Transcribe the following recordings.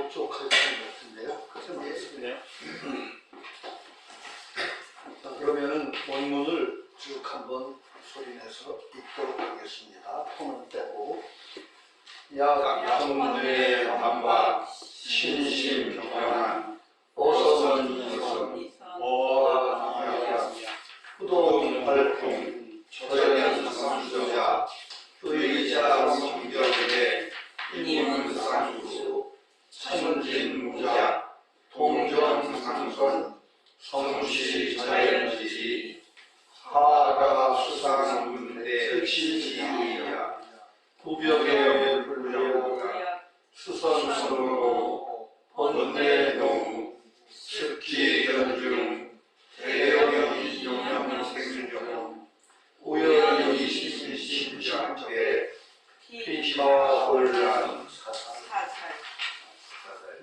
부족할 것 같은데요. 그렇지 않습니까? 네. 자, 그러면은 원문을 쭉 한번 소리내서 읽도록 하겠습니다. 톤은 빼고. 약성문의 반박 신심경한 어선이선 어하야 후동활동 저연 상주자 의자 성격의 인문상수 천진무작 동전상선 성시 자연지 하가 수상문대 시지야 구벽에 불려가 수선으로 번뇌동 습기연중 대영이 용영생명 우연히 심장에 피시와 혼란 사살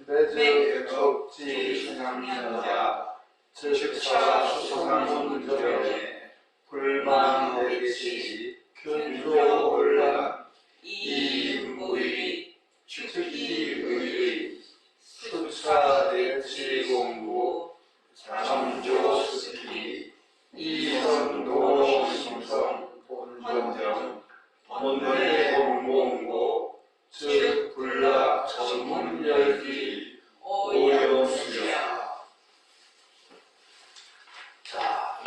매적 적지 신앙자 즉사 수상문정에 불만대치 균조 혼란 이무의 즉기의 수차대치공부 삼조스키 이선도심성 본정 본뇌공공고 즉 불락 전문열기 오영수야. 자,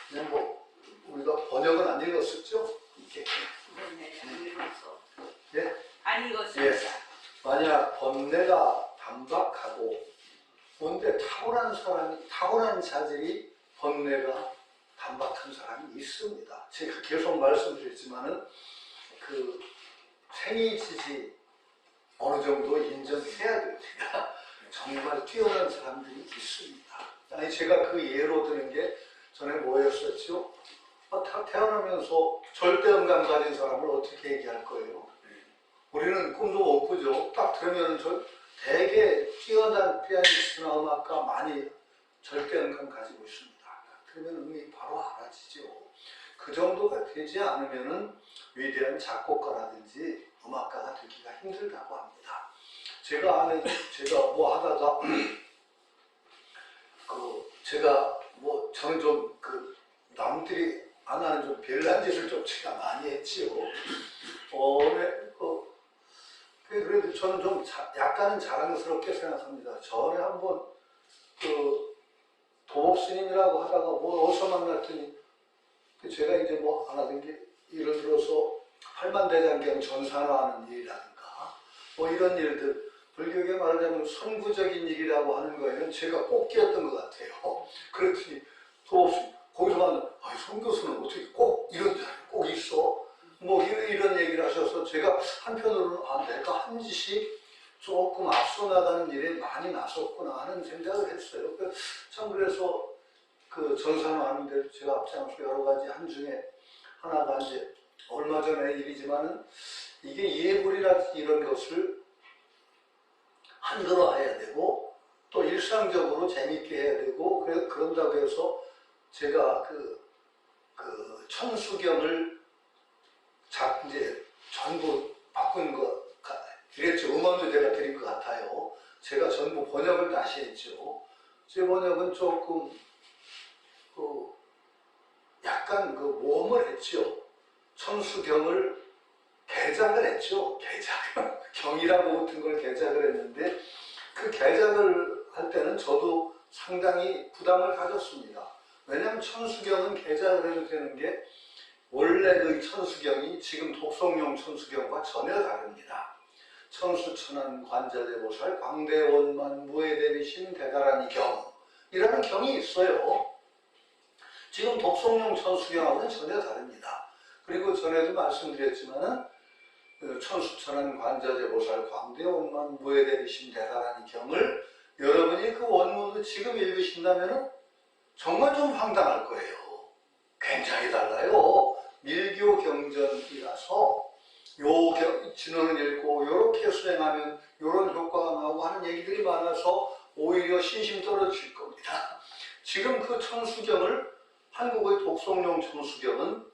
그냥 뭐 우리가 번역은 안 읽었었죠? 이렇게. 네네 안 읽었어. 예? 안 예. 읽었습니다. 만약 번뇌가 반박하고 뭔데 타고난 자질이 번뇌가 반박한 사람이 있습니다. 제가 계속 말씀드렸지만은 그 생이지지 어느 정도 인정해야 됩니다. 정말 뛰어난 사람들이 있습니다. 아니 제가 그 예로 드는 게 전에 뭐였었죠? 태어나면서 절대음감 가진 사람을 어떻게 얘기할 거예요? 우리는 꿈도 못 꾸죠. 딱 들으면 저 되게 뛰어난 피아니스트나 음악가 많이 절대음감 가지고 있습니다. 그러면 음이 바로 알아지죠. 그 정도가 되지 않으면은 위대한 작곡가라든지 음악가가 되기가 힘들다고 합니다. 제가 뭐 하다가 저는 좀 남들이 안 하는 좀 별난 짓을 좀 제가 많이 했지요. 그래도 저는 좀 약간은 자랑스럽게 생각합니다. 전에 한번 도복 스님이라고 하다가 뭐 어디서 만났더니 제가 이제 뭐 안 하던 게 예를 들어서 팔만대장경 전산화하는 일이라든가 뭐 이런 일들 불교계 말하자면 선구적인 일이라고 하는 거에는 제가 꼭 끼었던 것 같아요. 그랬더니 도복 스님 거기서 만나 송 교수는 어떻게 꼭 이런 자리 꼭 있어? 뭐 이런 얘기를 하셔서 제가 한편으로는 내가 한 짓이 조금 앞서 나가는 일에 많이 나섰구나 하는 생각을 했어요. 참 그래서 그 전산화하는데 제가 앞장서 여러 가지 한 중에 하나가 이제 얼마 전의 일이지만은 이게 예불이나 이런 것을 한글화해야 되고 또 일상적으로 재밌게 해야 되고 그런다고 해서 제가 그 천수경을 이제 전부 바꾼 거 그랬죠. 음원도 제가 드린 것 같아요. 제가 전부 번역을 다시 했죠. 제 번역은 조금 약간 모험을 했죠. 천수경을 개작을 했죠. 경이라고 같은 걸 개작을 했는데 그 개작을 할 때는 저도 상당히 부담을 가졌습니다. 왜냐하면 천수경은 개작을 해도 되는 게 원래 그 천수경이 지금 독성용 천수경과 전혀 다릅니다. 천수천안 관자대보살 광대원만 무해대비신 대다라니 경이라는 경이 있어요. 지금 독성용 천수경하고는 전혀 다릅니다. 그리고 전에도 말씀드렸지만은 천수천안 관자재보살 광대원만 무해대비신 대다라니 경을 여러분이 그 원문을 지금 읽으신다면은 정말 좀 황당할 거예요. 굉장히 달라요. 밀교 경전이라서 진언을 읽고 이렇게 수행하면 이런 효과가 나오고 하는 얘기들이 많아서 오히려 신심 떨어질 겁니다. 지금 그 천수경을 한국의 독성용 천수경은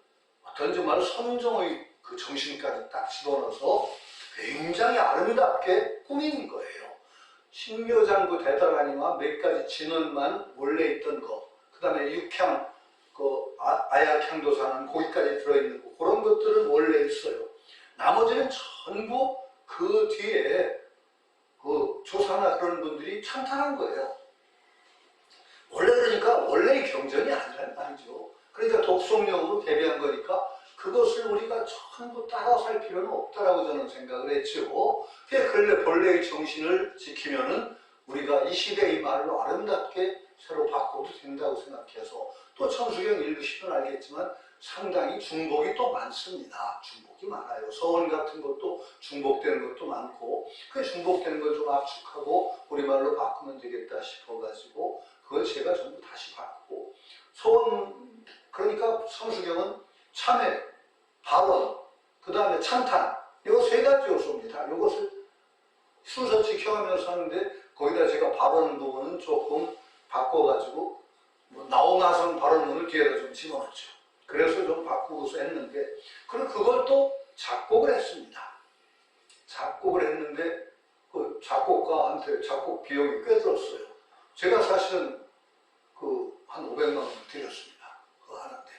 어떤 정말 선종의 그 정신까지 딱 집어넣어서 굉장히 아름답게 꾸민 거예요. 신묘장구 대다라니와 몇 가지 진원만 원래 있던 거, 그 다음에 육향, 아약향도사는 거기까지 들어있는 거, 그런 것들은 원래 있어요. 나머지는 전부 그 뒤에 그 조사나 그런 분들이 찬탄한 거예요. 원래 그러니까 원래의 경전이 아니란 말이죠. 그러니까 독송용으로 개비한 거니까 그것을 우리가 전부 따라 살 필요는 없다라고 저는 생각을 했죠. 근데 본래의 정신을 지키면은 우리가 이 시대의 말로 아름답게 새로 바꿔도 된다고 생각해서 또 천수경 읽으시면 알겠지만 상당히 중복이 또 많습니다. 중복이 많아요. 서원 같은 것도 중복되는 것도 많고 그 중복되는 걸 좀 압축하고 우리말로 바꾸면 되겠다 싶어가지고 그걸 제가 전부 다시 바꾸고 서원 그러니까 성수경은 참회, 발언, 그 다음에 찬탄 이 세 가지 요소입니다. 이것을 순서 지켜가면서 하는데 거기다 제가 발언 부분은 조금 바꿔가지고 나오나선 발언문을 뒤에다 좀 집어넣었죠. 그래서 좀 바꾸고서 했는데 그리고 그걸 또 작곡을 했습니다. 작곡을 했는데 그 작곡가한테 작곡 비용이 꽤 들었어요. 제가 사실은 한 500만 원을 드렸습니다. 그거 하는데.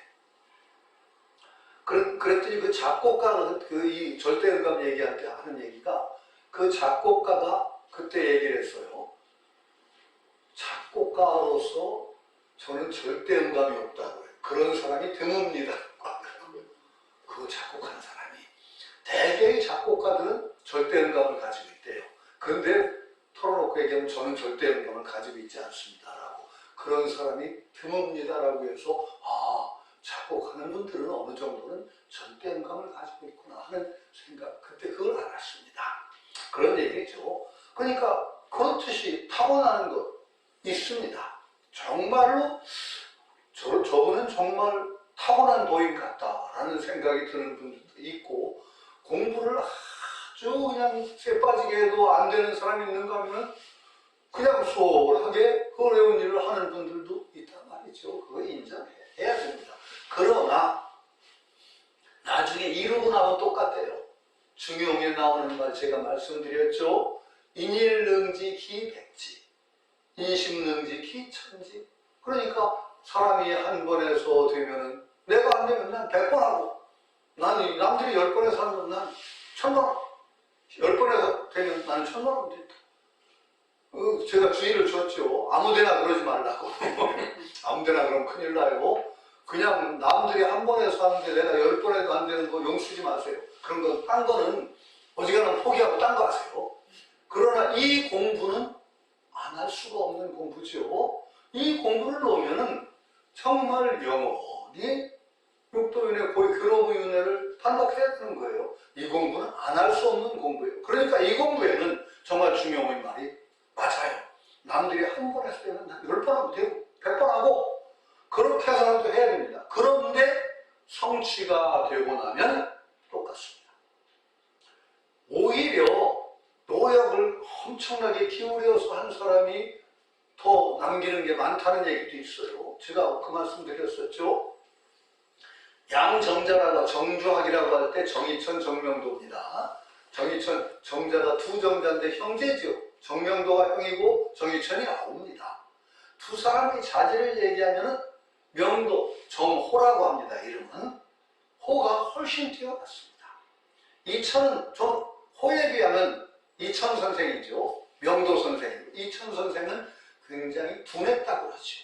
그랬더니 그 작곡가는 이 절대음감 얘기할 때 하는 얘기가 그 작곡가가 그때 얘기를 했어요. 작곡가로서 저는 절대음감이 없다고요. 그런 사람이 드뭅니다. 그거 작곡하는 사람이. 대개의 작곡가들은 절대음감을 가지고 있대요. 그런데 털어놓고 얘기하면 저는 절대음감을 가지고 있지 않습니다라고. 그런 사람이 드뭅니다라고 해서 작곡하는 분들은 어느 정도는 절대음감을 가지고 있구나 하는 생각, 그때 그걸 알았습니다. 그런 얘기죠. 그러니까 그렇듯이 타고나는 것 있습니다. 정말로 저분은 정말 타고난 도인 같다라는 생각이 드는 분들도 있고 공부를 아주 그냥 쇠 빠지게 해도 안 되는 사람이 있는가 하면 그냥 소홀하게 그 어려운 일을 하는 분들도 있단 말이죠. 그거 인정해야 됩니다. 그러나 나중에 이루고 나면 똑같아요. 중용에 나오는 말 제가 말씀드렸죠. 인일능지 기백지, 인심능지 기천지. 그러니까 사람이 한 번에서 되면은 내가 안 되면 난 100번 하고 남들이 10번에서 하면 난 1000번 10번에서 되면 나는 1000번 하면 된다. 제가 주의를 줬죠. 아무데나 그러지 말라고. 아무데나 그러면 큰일 나요. 그냥 남들이 한 번에서 하는데 내가 10번에도 안 되는 거 용쓰지 마세요. 그런 건 딴 거는 어지간하면 포기하고 딴 거 하세요. 그러나 이 공부는 안 할 수가 없는 공부죠. 이 공부를 놓으면은 정말 영원히 육도윤회 고의 교로부윤회를 반박해야 되는 거예요. 이 공부는 안 할 수 없는 공부예요. 그러니까 이 공부에는 정말 중용의 말이 맞아요. 남들이 한 번 했을 때는 10번 하면 되고 100번 하고 그렇게 해서라도 해야 됩니다. 그런데 성취가 되고 나면 똑같습니다. 오히려 노력을 엄청나게 기울여서 한 사람이 더 남기는 게 많다는 얘기도 있어요. 제가 그 말씀 드렸었죠. 양정자라고 정주학이라고 할 때 정의천, 정명도입니다. 정의천, 정자가 두 정자인데 형제죠. 정명도가 형이고 정의천이 아우입니다. 두 사람의 자질을 얘기하면 명도, 정호라고 합니다. 이름은. 호가 훨씬 뛰어났습니다. 이천은 좀 호에 비하면 이천 선생이죠. 명도 선생이고 이천 선생은 굉장히 둔했다고 그러죠.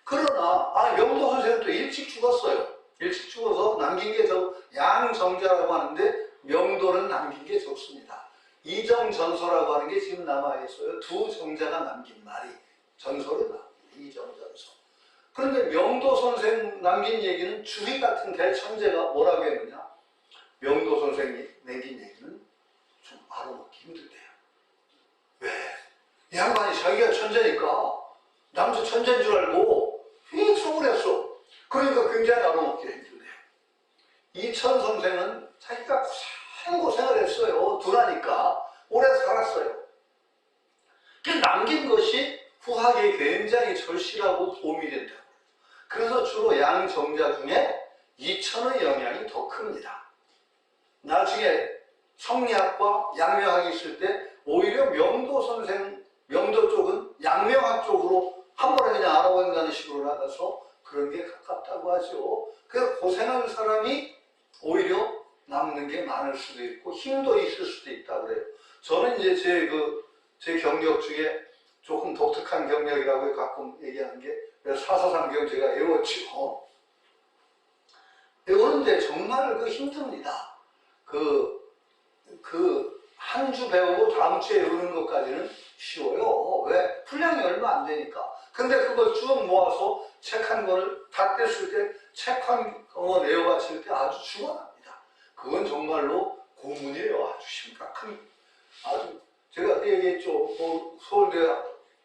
그러나 명도 선생은 또 일찍 죽었어요. 일찍 죽어서 남긴 게 양정자라고 하는데 명도는 남긴 게 적습니다. 이정전서라고 하는 게 지금 남아있어요. 두 정자가 남긴 말이 전서로 나옵니다. 이정전서. 그런데 명도 선생 남긴 얘기는 주희 같은 대천재가 뭐라고 했느냐. 명도 선생이 남긴 얘기는 좀 알아먹기 힘들대요. 왜? 이 양반이 자기가 천재니까 남자 천재인 줄 알고 휙 했어. 그러니까 굉장히 알아먹기가 힘들대요. 이천 선생은 자기가 고생을 했어요. 둔하니까 오래 살았어요. 그 남긴 것이 후학에 굉장히 절실하고 도움이 된다. 그래서 주로 양정자 중에 이천의 영향이 더 큽니다. 나중에 성리학과 양명학이 있을 때 오히려 명도 선생 명도 쪽은 양명학 쪽으로 한 번에 그냥 알아본다는 식으로 나가서 그런 게 가깝다고 하죠. 그래서 고생한 사람이 오히려 남는 게 많을 수도 있고 힘도 있을 수도 있다고 그래요. 저는 이제 제 경력 중에 조금 독특한 경력이라고 가끔 얘기하는 게 사사삼경 제가 외웠죠. 외우는데 정말 힘듭니다. 한 주 배우고 다음 주에 외우는 것까지는 쉬워요. 왜? 분량이 얼마 안 되니까. 근데 그걸 쭉 모아서 책 한 권을 다 뗐을 때 책 한 권 외워봤을 때 아주 죽어납니다. 그건 정말로 고문이에요. 아주 심각한, 아주 제가 얘기했죠. 서울대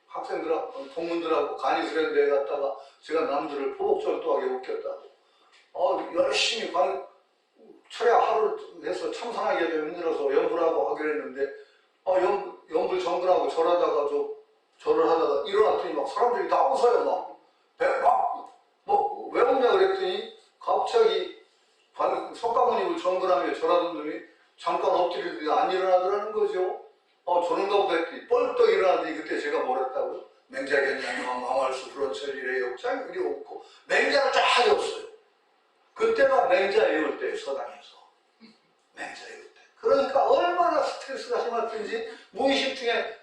학생들하고 동문들하고 간이수련대에 갔다가 제가 남들을 포복절도하게 웃겼다고. 열심히 철야 하루를 해서 참선하기가 좀 힘들어서 연불하고 하기로 했는데 연불 정근하고 절을 하다가 일어났더니 막 사람들이 다 웃어요. 왜 웃냐 그랬더니 갑자기 석가모니를 정근하며 절하던 놈이 잠깐 엎드리더니 안 일어나더라는 거죠. 저런가 보다 했더니 뻘떡 일어나더니 그때 제가 뭘 했다고요? 맹자견양왕 망할수 불원철이래 역장 이리 없고 맹자를 쫙 외웠어요. 그때가 맹자 외울 때예요. 서당에서 맹자 외울 때. 그러니까 얼마나 스트레스가 심했든지 무의식 중에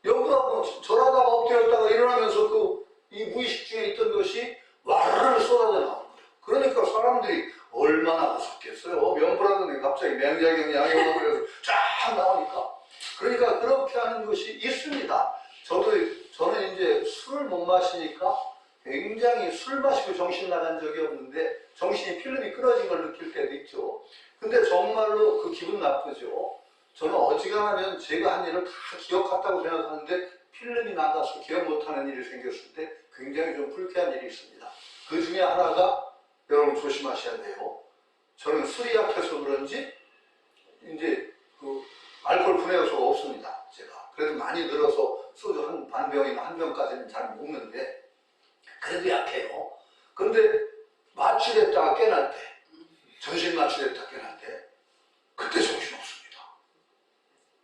연구하고 절하다가 엎드렸다가 일어나면서 이 무의식 중에 있던 것이 와르르 쏟아져 나오는 거예요. 그러니까 사람들이 얼마나 무섭겠어요. 명불하더니 갑자기 맹자경 양해오고 그래서 쫙 나오니까. 그러니까 그렇게 하는 것이 있습니다. 저는 이제 술을 못 마시니까 굉장히 술 마시고 정신 나간 적이 없는데 정신이 필름이 끊어진 걸 느낄 때도 있죠. 근데 정말로 그 기분 나쁘죠. 저는 어지간하면 제가 한 일을 다 기억했다고 생각하는데 필름이 나가서 기억 못하는 일이 생겼을 때 굉장히 좀 불쾌한 일이 있습니다. 그 중에 하나가 여러분 조심하셔야 돼요. 저는 술이 약해서 그런지 이제 알코올 분해 요소가 없습니다. 제가 그래도 많이 늘어서 소주 한 반 병이나 한 병까지는 잘 먹는데 그래도 약해요. 근데 마취됐다가 깨날 때, 전신 마취됐다가 깨날 때 그때 정신없습니다.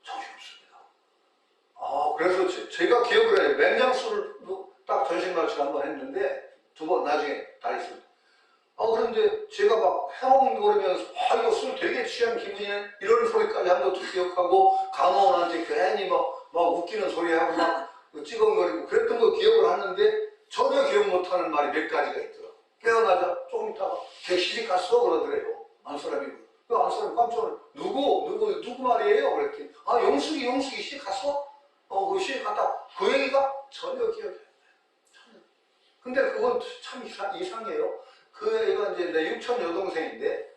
정신없습니다. 그래서 제가 기억을 해요. 맹장술도 딱 전신 마취를 한번 했는데 두 번 나중에 다 있을 때. 그런데 제가 막 해먹는 거 그러면서 이거 술 되게 취한 기분이네 이런 소리까지 한 것도 기억하고 간호원한테 괜히 막 웃기는 소리하고 막 찌검거리고 그랬던 거 기억을 하는데 전혀 기억 못하는 말이 몇 가지가 있더라고요. 깨어나자 조금 있다가 걔 시집 갔어 그러더래요. 안 사람이. 안 사람이 깜짝 놀라. 누구 말이에요? 그랬더니 용숙이 시집 갔어? 그 시집 갔다. 그 얘기가 전혀 기억이 안 나요. 전혀. 근데 그건 참 이상해요. 그 애가 이제 내 육촌 여동생인데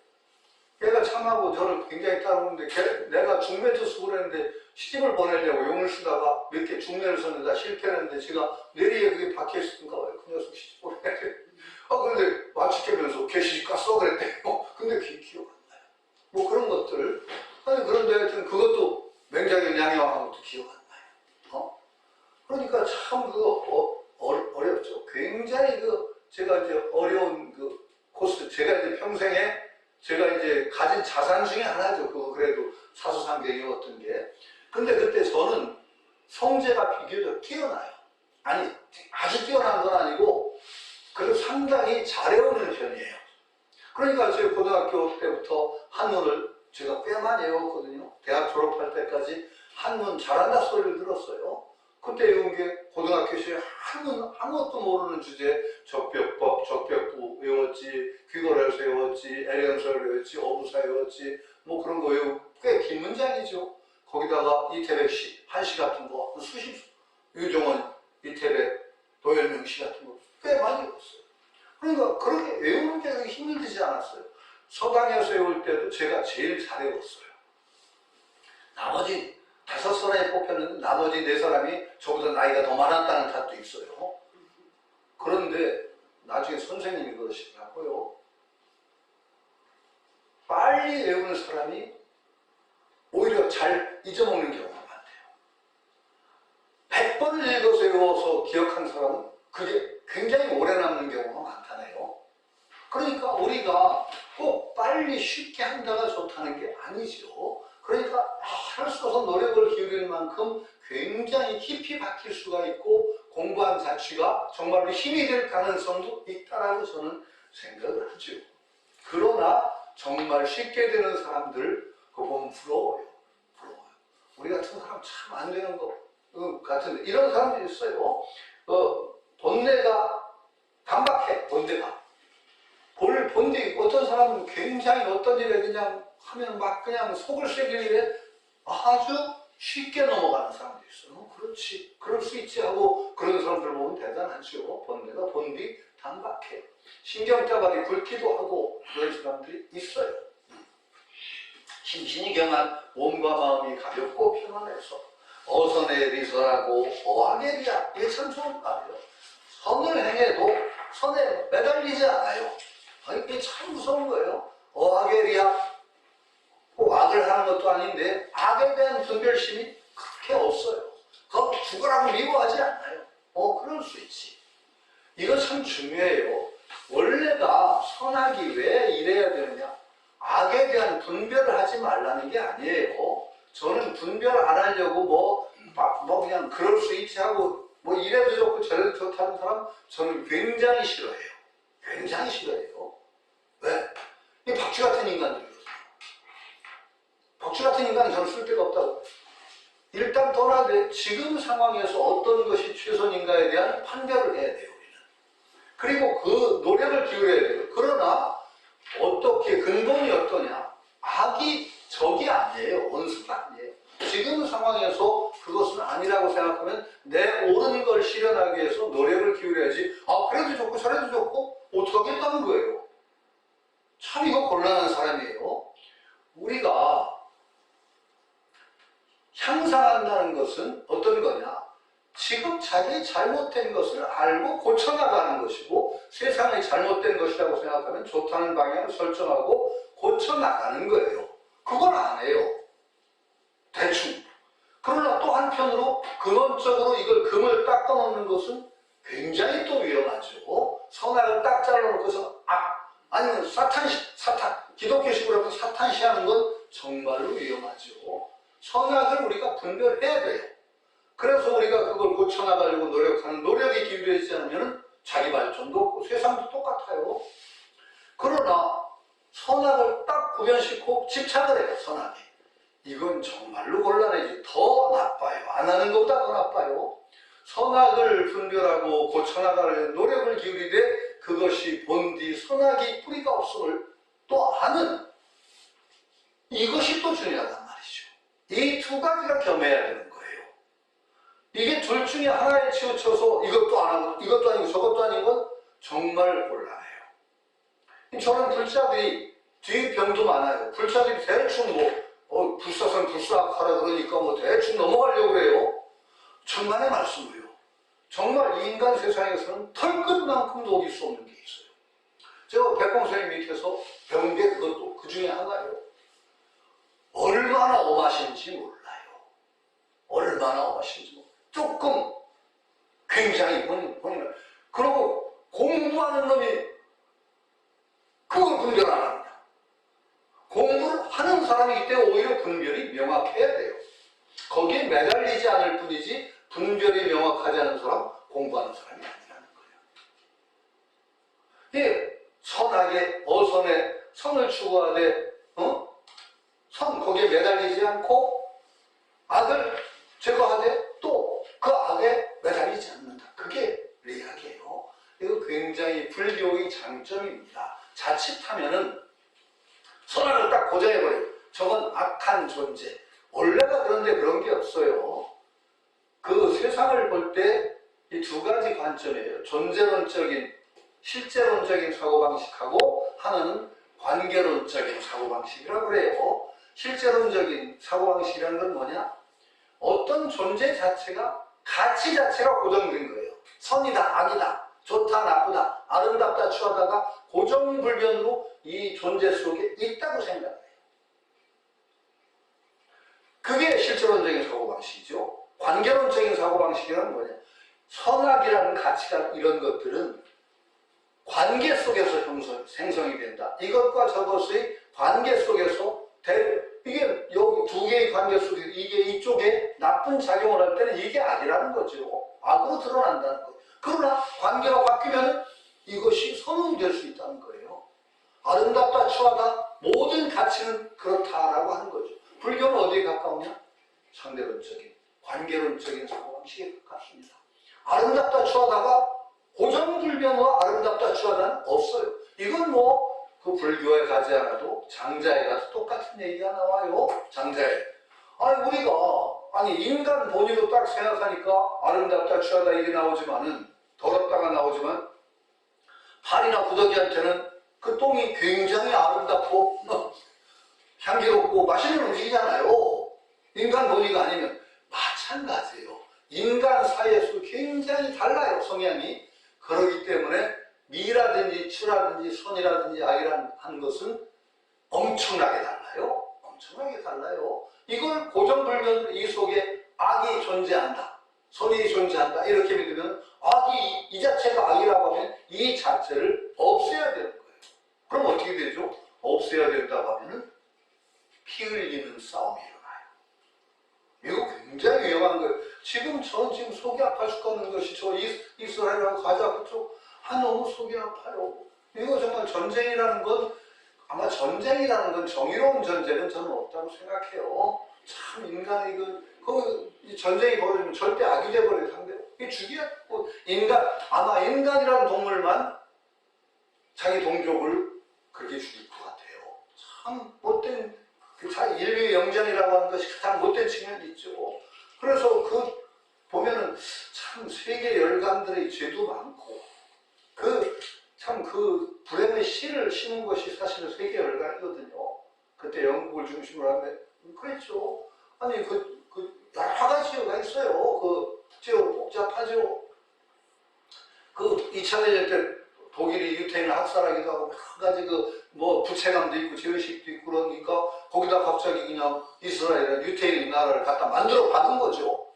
걔가 참하고 저를 굉장히 따라오는데 내가 중매트 수고를 했는데 시집을 보내려고 용을 쓰다가 몇 개 중매를 썼는데 다 실패했는데 제가 뇌리에 그게 박혀있었던가 봐요. 그 녀석 시집 보내야 돼. 근데 마치 깨면서 걔 시집 갔어 그랬대요. 근데 기억 안 나요. 뭐 그런 것들. 그런데 하여튼 그것도 맹자경 양해왕한 것도 기억 안 나요. 그러니까 참 어렵죠. 굉장히 제가 이제 어려운 코스, 제가 이제 평생에 제가 이제 가진 자산 중에 하나죠. 그래도 사수상경이었던 게. 근데 그때 저는 성재가 비교적 뛰어나요. 아니, 아주 뛰어난 건 아니고, 그래도 상당히 잘해오는 편이에요. 그러니까 제가 고등학교 때부터 한문을 제가 꽤 많이 외웠거든요. 대학 졸업할 때까지 한문 잘한다 소리를 들었어요. 그때 외운 게 고등학교 시절에 한문 아무것도 모르는 주제 적벽법, 적벽부 외웠지, 귀거래서 외웠지, 애련설 외웠지, 어부사 외웠지 뭐 그런 거 외우고 꽤 긴 문장이죠. 거기다가 이태백시, 한시 같은 거 수십, 유종원, 이태백, 도열명시 같은 거 꽤 많이 외웠어요. 그러니까 그렇게 외우는 게 그렇게 힘들지 않았어요. 서당에서 외울 때도 제가 제일 잘 외웠어요. 나머지 5사람이 뽑혔는데 나머지 4사람이 저보다 나이가 더 많았다는 탓도 있어요. 그런데 나중에 선생님이 그러시더라고요. 빨리 외우는 사람이 오히려 잘 잊어먹는 경우가 많대요. 100번을 읽어서 외워서 기억한 사람은 그게 굉장히 오래 남는 경우가 많다네요. 그러니까 우리가 꼭 빨리 쉽게 한다가 좋다는 게 아니죠. 그러니까 찰서서 노력을 기울일 만큼 굉장히 깊이 박힐 수가 있고 공부한 자취가 정말로 힘이 될 가능성도 있다라고 저는 생각을 하죠. 그러나 정말 쉽게 되는 사람들 그거 보면 부러워요. 부러워요. 우리 같은 사람 참 안 되는 것 같은데 이런 사람들이 있어요. 본내가 단박해. 본내가 본디 어떤 사람은 굉장히 어떤 일에 그냥 하면 막 그냥 속을 새길 일에 아주 쉽게 넘어가는 사람도 있어요. 그렇지, 그럴 수 있지 하고 그런 사람들 보면 대단하죠. 본내가 본디 단박해. 신경자발이 굵기도 하고 그런 사람들이 있어요. 심신이 경한 몸과 마음이 가볍고 편안해서 어선에리서라고 어하게리야. 이게 참 좋은 말이에요. 선을 행해도 선에 매달리지 않아요. 이게 참 무서운 거예요. 어하게리야. 꼭 악을 하는 것도 아닌데 악에 대한 분별심이 그렇게 없어요. 그거 죽으라고 미워하지 않아요. 그럴 수 있지. 이거 참 중요해요. 원래가 선악이 왜 이래야 되느냐? 악에 대한 분별을 하지 말라는 게 아니에요. 저는 분별 안 하려고 뭐 그냥 그럴 수 있지 하고 뭐 이래도 좋고 저래도 좋다는 사람 저는 굉장히 싫어해요. 굉장히 싫어해요. 왜? 이 박쥐 같은 인간들이거든요. 박쥐 같은 인간은 저는 쓸 데가 없다고. 일단 떠나되 지금 상황에서 어떤 것이 최선인가에 대한 판별을 해야 돼요. 우리는. 그리고 그 노력을 기울여야 돼요. 그러나 어떻게 근본이 어떠냐? 악이 적이 아니에요. 원수가 아니에요. 지금 상황에서 그것은 아니라고 생각하면 내 옳은 걸 실현하기 위해서 노력을 기울여야지. 그래도 좋고 저래도 좋고 어떻게 하겠다는 거예요. 참 이거 곤란한 사람이에요. 우리가 향상한다는 것은 어떤 거냐? 지금 자기 잘못된 것을 알고 고쳐나가는 것이고 세상이 잘못된 것이라고 생각하면 좋다는 방향을 설정하고 고쳐나가는 거예요. 그건 안 해요. 대충. 그러나 또 한편으로 근원적으로 이걸 금을 닦아놓는 것은 굉장히 또 위험하죠. 선악을 딱 잘라놓고서 아니면 사탄, 기독교식으로 하면 사탄시하는 건 정말로 위험하죠. 선악을 우리가 분별해야 돼요. 그래서 우리가 그걸 고쳐나가려고 노력하는 노력이 기울여지지 않으면 자기 발전도 없고 세상도 똑같아요. 그러나 선악을 딱 구별시키고 집착을 해요. 선악에. 이건 정말로 곤란해지. 더 나빠요. 안 하는 것보다 더 나빠요. 선악을 분별하고 고쳐나가려는 노력을 기울이되 그것이 본디 선악이 뿌리가 없음을 또 아는 이것이 또 중요하단 말이죠. 이 두 가지가 겸해야 되는 거예요. 이게 둘 중에 하나에 치우쳐서 이것도 안 하고 이것도 아니고 저것도 아닌 건 정말 곤란해요. 저는 불자들이 뒤에 병도 많아요. 불자들이 대충 불사선 불사하라 그러니까 대충 넘어가려고 해요. 천만의 말씀을요. 정말 이 인간 세상에서는 털끝만큼도 어길 수 없는 게 있어요. 제가 백공선생님 밑에서 배운 게 그것도 그 중에 하나예요. 얼마나 엄하신지 몰라요. 얼마나 엄하신지 몰라요. 조금 굉장히 본인은 그러고 공부하는 놈이 그걸 분별 안 합니다. 공부를 하는 사람이기 때문에 오히려 분별이 명확해야 돼요. 거기에 매달리지 않을 뿐이지 분별이 명확하지 않은 사람, 공부하는 사람이 아니라는 거예요. 예, 선악에, 어선에 선을 추구하되 거기에 매달리지 않고 악을 제거하되 또 그 악에 매달리지 않는다. 그게 리학이에요. 이거 굉장히 불교의 장점입니다. 자칫하면은 선악을 딱 고정해버려요. 저건 악한 존재. 원래가 그런데 그런 게 없어요. 그 세상을 볼 때 이 두 가지 관점이에요. 존재론적인, 실제론적인 사고방식하고 하나는 관계론적인 사고방식이라고 그래요. 실제론적인 사고방식이라는 건 뭐냐? 어떤 존재 자체가 가치 자체가 고정된 거예요. 선이다, 악이다, 좋다, 나쁘다, 아름답다, 추하다가 고정불변으로 이 존재 속에 있다고 생각해요. 그게 실제론적인 사고방식이죠. 관계론적인 사고방식이란 뭐냐? 선악이라는 가치가 이런 것들은 관계 속에서 생성이 된다. 이것과 저것의 관계 속에서 이게 여기 두 개의 관계 속에 이게 이쪽에 나쁜 작용을 할 때는 이게 악이라는 거죠. 악으로 드러난다는 거예요. 그러나 관계가 바뀌면 이것이 선운이 될 수 있다는 거예요. 아름답다, 추하다, 모든 가치는 그렇다라고 하는 거죠. 불교는 어디에 가까우냐? 상대론적인, 관계론적인 사고방식에 가깝습니다. 아름답다, 추하다가 고정불변과 아름답다, 추하다는 없어요. 이건 뭐 그 불교에 가지 않아도 장자에 가도 똑같은 얘기가 나와요. 장자에. 아니 우리가 인간 본위로 딱 생각하니까 아름답다, 추하다 이게 나오지만은 더럽다가 나오지만 파리나 구더기한테는 그 똥이 굉장히 아름답고 향기롭고 맛있는 음식이잖아요. 인간 본위가 아니면 마찬가지예요. 인간 사이에서 굉장히 달라요, 성향이. 그렇기 때문에 미라든지 추라든지 선이라든지 악이라는 한 것은 엄청나게 달라요. 엄청나게 달라요. 이걸 고정불변으로 이 속에 악이 존재한다, 선이 존재한다 이렇게 믿으면 악이 이 자체가 악이라고 하면 이 자체를 없애야 되는 거예요. 그럼 어떻게 되죠? 없애야 된다고 하면은 피 흘리는 싸움이 일어나요. 이거 굉장히 위험한 거예요. 저는 지금 속이 아파 죽겠는 것이 저 이스라엘하고 가자 그쪽 너무 속이 아파요. 이거 정말 전쟁이라는 건 아마 전쟁이라는 건 정의로운 전쟁은 저는 없다고 생각해요. 참 인간이 이 전쟁이 벌어지면 절대 악이 돼버려요. 상대로. 이게 죽여야 아마 인간이라는 동물만 자기 동족을 그렇게 죽일 것 같아요. 참 못된 인류의 영전이라고 하는 것이 가장 못된 측면이 있죠. 그래서 보면은 참 세계 열강들의 죄도 많고 그 불행의 씨를 심은 것이 사실은 세계 열강이거든요. 그때 영국을 중심으로 하면 그랬죠. 여러 가지가 있어요. 국제적으로 복잡하죠. 2차 대전 때 독일이 유태인을 학살하기도 하고 여러 가지 부채감도 있고 죄의식도 있고 그러니까 거기다 갑자기 그냥 이스라엘은 유태인 나라를 갖다 만들어 박은 거죠.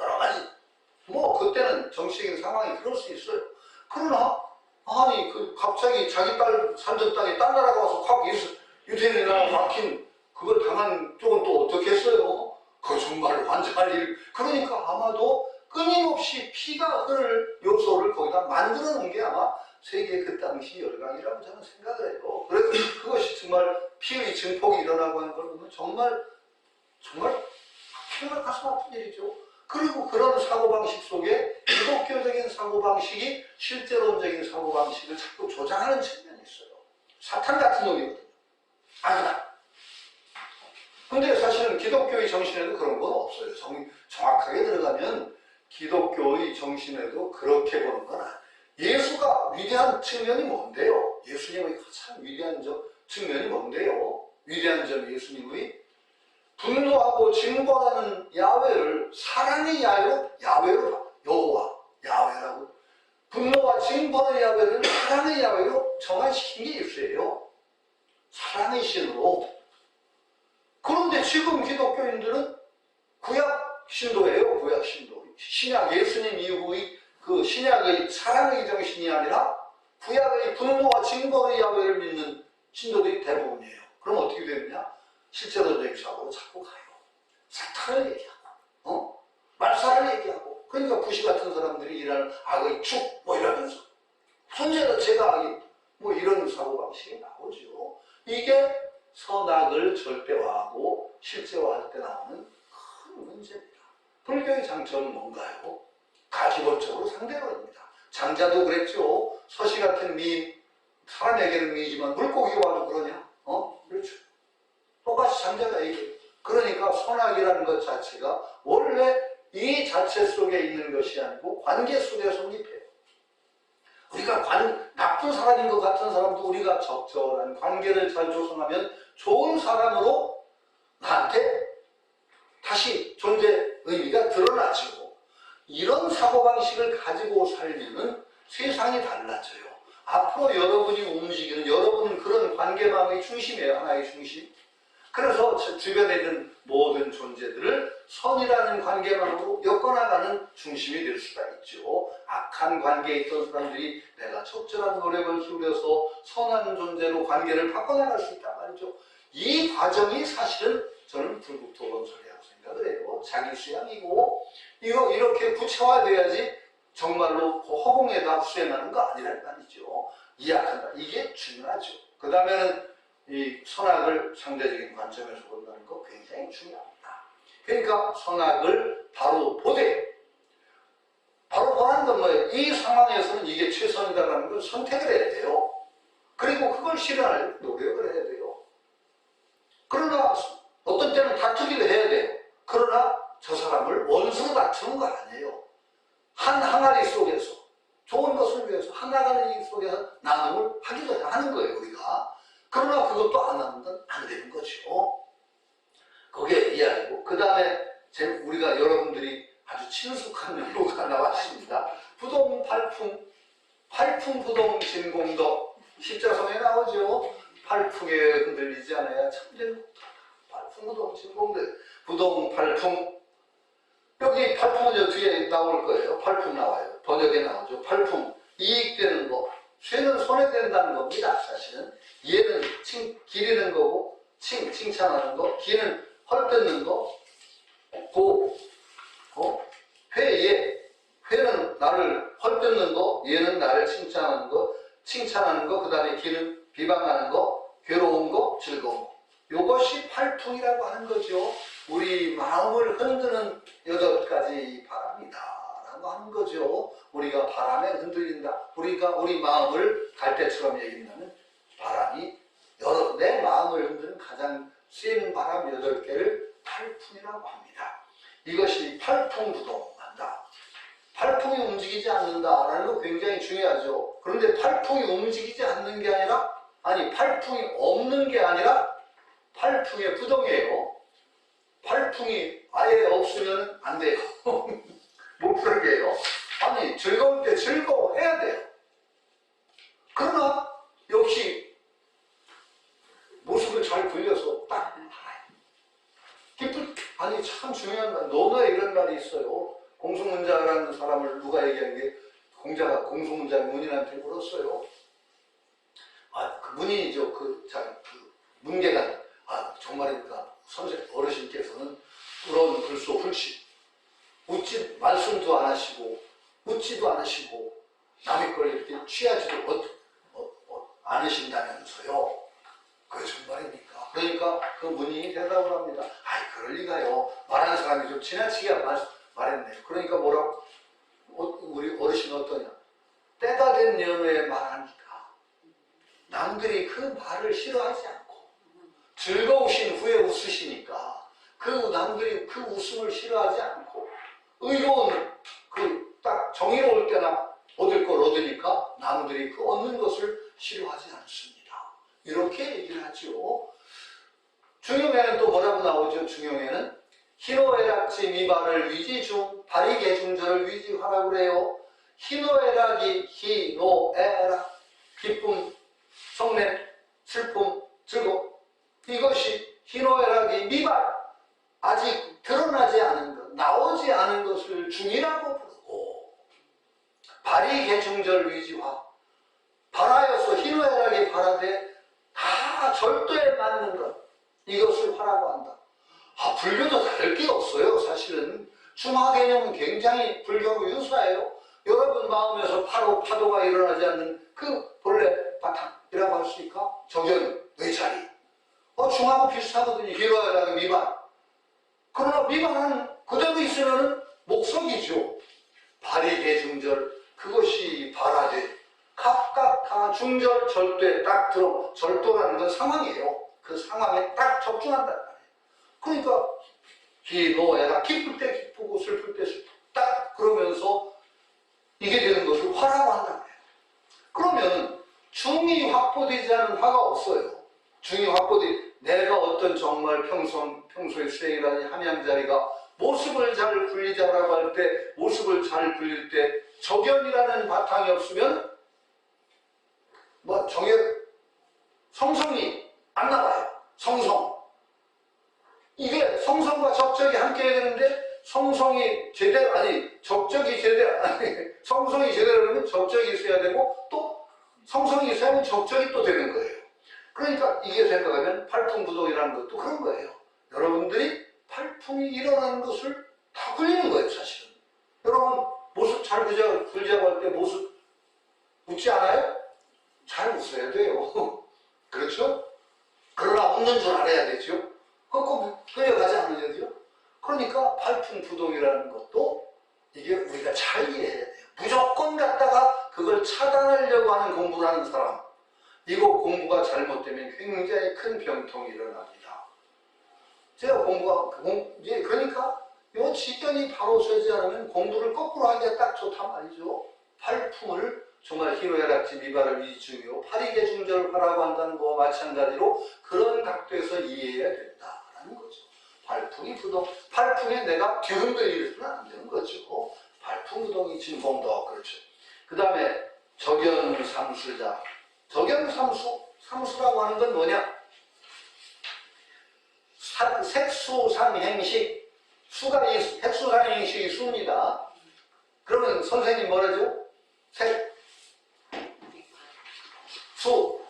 여러 가지. 그때는 정치적인 상황이 그럴 수 있어요. 그러나 갑자기 자기 딸 살던 땅에 딴 나라가 와서 확 유태인이 나라 박힌 그걸 당한 쪽은 또 어떻게 했어요? 그거 정말 환장할 일. 그러니까 아마도 끊임없이 피가 흐를 요소를 거기다 만들어 놓은 게 아마 세계 그 당시 열강이라고 저는 생각을 해요. 그래서 그것이 정말 피의 증폭이 일어나고 하는 걸 보면 정말 피가 가슴 아픈 일이죠. 그리고 그런 사고방식 속에 기독교적인 사고방식이 실제론적인 사고방식을 자꾸 조장하는 측면이 있어요. 사탄 같은 놈이거든요. 근데 사실은 기독교의 정신에도 그런 건 없어요. 정확하게 들어가면 기독교의 정신에도 그렇게 보는 건 아니에요. 예수가 위대한 측면이 뭔데요? 예수님의 가장 위대한 측면이 뭔데요? 위대한 점 예수님의 분노하고 징벌하는 야훼를 사랑의 야훼로 여호와 야훼라고 분노와 징벌의 야훼를 사랑의 야훼로 정화시킨 게 예수예요. 사랑의 신으로. 그런데 지금 기독교인들은 구약 신도예요. 구약 신도. 신약 예수님 이후의 신약의 사랑의 정신이 아니라 구약의 분노와 징벌의 야훼를 믿는 신도들이 대부분이에요. 그럼 어떻게 되느냐? 실제론적인 사고로 자꾸 가요. 사탄을 얘기하고, 말살을 얘기하고, 그러니까 구시 같은 사람들이 일하는 악의 축, 이러면서. 존재 자체가 악이, 이런 사고방식이 나오죠. 이게 선악을 절대화하고 실제화할 때 나오는 큰 문제입니다. 불교의 장점은 뭔가요? 기본적으로 상대론입니다. 장자도 그랬죠. 서시 같은 미인, 사람에게는 미이지만 물고기가 와도 그러냐? 그렇죠. 똑같이 장자가 얘기해요. 그러니까 선악이라는 것 자체가 원래 이 자체 속에 있는 것이 아니고 관계 속에 성립해요. 우리가 나쁜 사람인 것 같은 사람도 우리가 적절한 관계를 잘 조성하면 좋은 사람으로 나한테 다시 존재 의미가 드러나죠. 이런 사고방식을 가지고 살면은 세상이 달라져요. 앞으로 여러분이 움직이는, 여러분은 그런 관계망의 중심이에요. 하나의 중심. 그래서 주변에 있는 모든 존재들을 선이라는 관계망으로 엮어나가는 중심이 될 수가 있죠. 악한 관계에 있던 사람들이 내가 적절한 노력을 기울여서 선한 존재로 관계를 바꿔나갈 수 있단 말이죠. 이 과정이 사실은 저는 불국토건설이라고 생각을 해요. 자기 수양이고 이거 이렇게 구체화돼야지 정말로 그 허공에다 수행하는 거 아니란 말이죠. 이해한다. 이게 중요하죠. 그 다음에는 이 선악을 상대적인 관점에서 본다는 거 굉장히 중요합니다. 그러니까 선악을 바로 보되, 바로 보라는 건 뭐예요? 이 상황에서는 이게 최선이다라는 걸 선택을 해야 돼요. 그리고 그걸 실현할 노력을 해야 돼요. 그러나 어떤 때는 다투기를 해야 돼요. 그러나 저 사람을 원수로 다투는 거 아니에요. 한 항아리 속에서 좋은 것을 위해서 한 항아리 속에서 나눔을 하기도 하는 거예요, 우리가. 그러나 그것도 안 하면 안 되는 거죠. 그게 이해하고, 그 다음에 우리가 여러분들이 아주 친숙한 용어가 나왔습니다. 부동 팔풍, 팔풍 부동 진공덕. 십자성에 나오죠. 팔풍에 흔들리지 않아야 참된 팔풍 부동 진공덕. 부동 팔풍. 여기 팔풍은 뒤에 나올 거예요. 팔풍 나와요. 번역에 나오죠. 팔풍. 이익되는 거. 쇠는 손해된다는 겁니다. 사실은. 얘는 기리는 거고, 칭찬하는 거. 기는 헐뜯는 거. 회는 나를 헐뜯는 거, 얘는 나를 칭찬하는 거, 그 다음에 기는 비방하는 거, 괴로운 거, 즐거운 거. 이것이 팔풍이라고 하는 거죠. 우리 마음을 흔드는 8가지 바람이다라고 하는 거죠. 우리가 바람에 흔들린다. 우리 마음을 갈대처럼 얘기한다면 바람이 내 마음을 흔드는 가장 센 바람 8개를 팔풍이라고 합니다. 이것이 팔풍부동한다. 팔풍이 움직이지 않는다라는 거 굉장히 중요하죠. 그런데 팔풍이 움직이지 않는 게 아니라, 팔풍이 없는 게 아니라 팔풍의 부동이에요. 팔풍이 아예 없으면 안 돼요. 못 그런 게요. 즐거울 때 즐거워해야 돼요. 그러나 역시 모습을 잘 굴려서 딱 참 중요한 말, 논어에 이런 말이 있어요. 공소문자라는 사람을 누가 얘기한 게, 공소문자의 문인한테 물었어요. 그 문인이죠. 문계가, 정말입니까? 어르신께서는 그런 글소 훌신, 말씀도 안 하시고, 웃지도 않으시고, 남의 걸 이렇게 취하지도 않으신다면서요. 그게 정말입니까? 그러니까 그 문인이 대답을 합니다. 그럴 리가요. 말하는 사람이 좀 지나치게 말했네. 그러니까 뭐라고? 우리 어르신 어떠냐? 때가 된 연후에 말하니까 남들이 그 말을 싫어하지 않고 즐거우신 후에 웃으시니까 남들이 그 웃음을 싫어하지 않고 의로운 딱 정의로울 때나 얻을 걸 얻으니까 남들이 그 얻는 것을 싫어하지 않습니다. 이렇게 얘기를 하죠. 중용에는 또 뭐라고 나오죠? 중용에는 희노애락지 미발을 위지중 발이개중절을 위지화라고 그래요. 희노애락이 희노애락, 기쁨, 성냄, 슬픔, 즐거움. 이것이 희노애락이 미발, 아직 드러나지 않은 것, 나오지 않은 것을 중이라고 부르고, 발이개중절 위지화, 발하여서 희노애락이 발하되 다 절도에 맞는 것, 이것을 화라고 한다. 불교도 다를 게 없어요. 사실은 중화 개념은 굉장히 불교하고 유사해요. 여러분 마음에서 파도가 일어나지 않는 그 본래 바탕이라고 할 수 있을까? 정전, 외자리. 중하고 비슷하거든요. 희노애락이 미반. 그러나 미반은 그대로 있으면 목석이죠. 발이개중절, 그것이 발하되 각각 다 중절, 절도에 딱 들어. 절도라는 건 상황이에요. 그 상황에 딱 적중한단 말이에요. 그러니까 희노애락, 기쁠 때 기쁘고 슬플 때 슬프고 딱 그러면서 이게 되는 것을 화라고 한단 말이에요. 그러면 중이 확보되지 않은 화가 없어요. 중이 내가 어떤 정말 평소에 수행이라는 함양자리가 모습을 잘 굴리자라고 할 때, 모습을 잘 굴릴 때 적연이라는 바탕이 없으면 성성이 안 나와요. 이게 성성과 적적이 함께 해야 되는데, 성성이 제대로 하면 적적이 있어야 되고, 또 성성이 있어야 하면 적적이 또 되는 거예요. 그러니까 이게 생각하면 팔풍부동이라는 것도 그런 거예요. 여러분들이 팔풍이 일어나는 것을 다 굴리는 거예요, 사실은. 여러분, 모습 잘 굴자고 할 때 모습 웃지 않아요? 잘 웃어야 돼요. 그렇죠? 그러나 웃는 줄 알아야 되죠. 그거 꼭 끌려가지 않느냐고요? 그러니까 팔풍부동이라는 것도 이게 우리가 잘 이해해야 돼요. 무조건 갖다가 그걸 차단하려고 하는 공부를 하는 사람, 이거 공부가 잘못되면 굉장히 큰 병통이 일어납니다. 제가 이제 그러니까 요 지견이 바로 서지 않으면 공부를 거꾸로 하기가 딱 좋단 말이죠. 팔풍을 정말 희노애락지 미발을 이중요 팔이계 중절을 하라고 한다는 거와 마찬가지로 그런 각도에서 이해해야 된다라는 거죠. 팔풍이 부동, 팔풍에 내가 뒤흔들리면 안 되는 거죠. 팔풍부동이 진공도 그렇죠. 그 다음에 적연삼수자. 적연삼수라고 하는 건 뭐냐? 색수상행식. 수가 이 색수상행식이 수입니다. 그러면 선생님 뭐라죠? 수.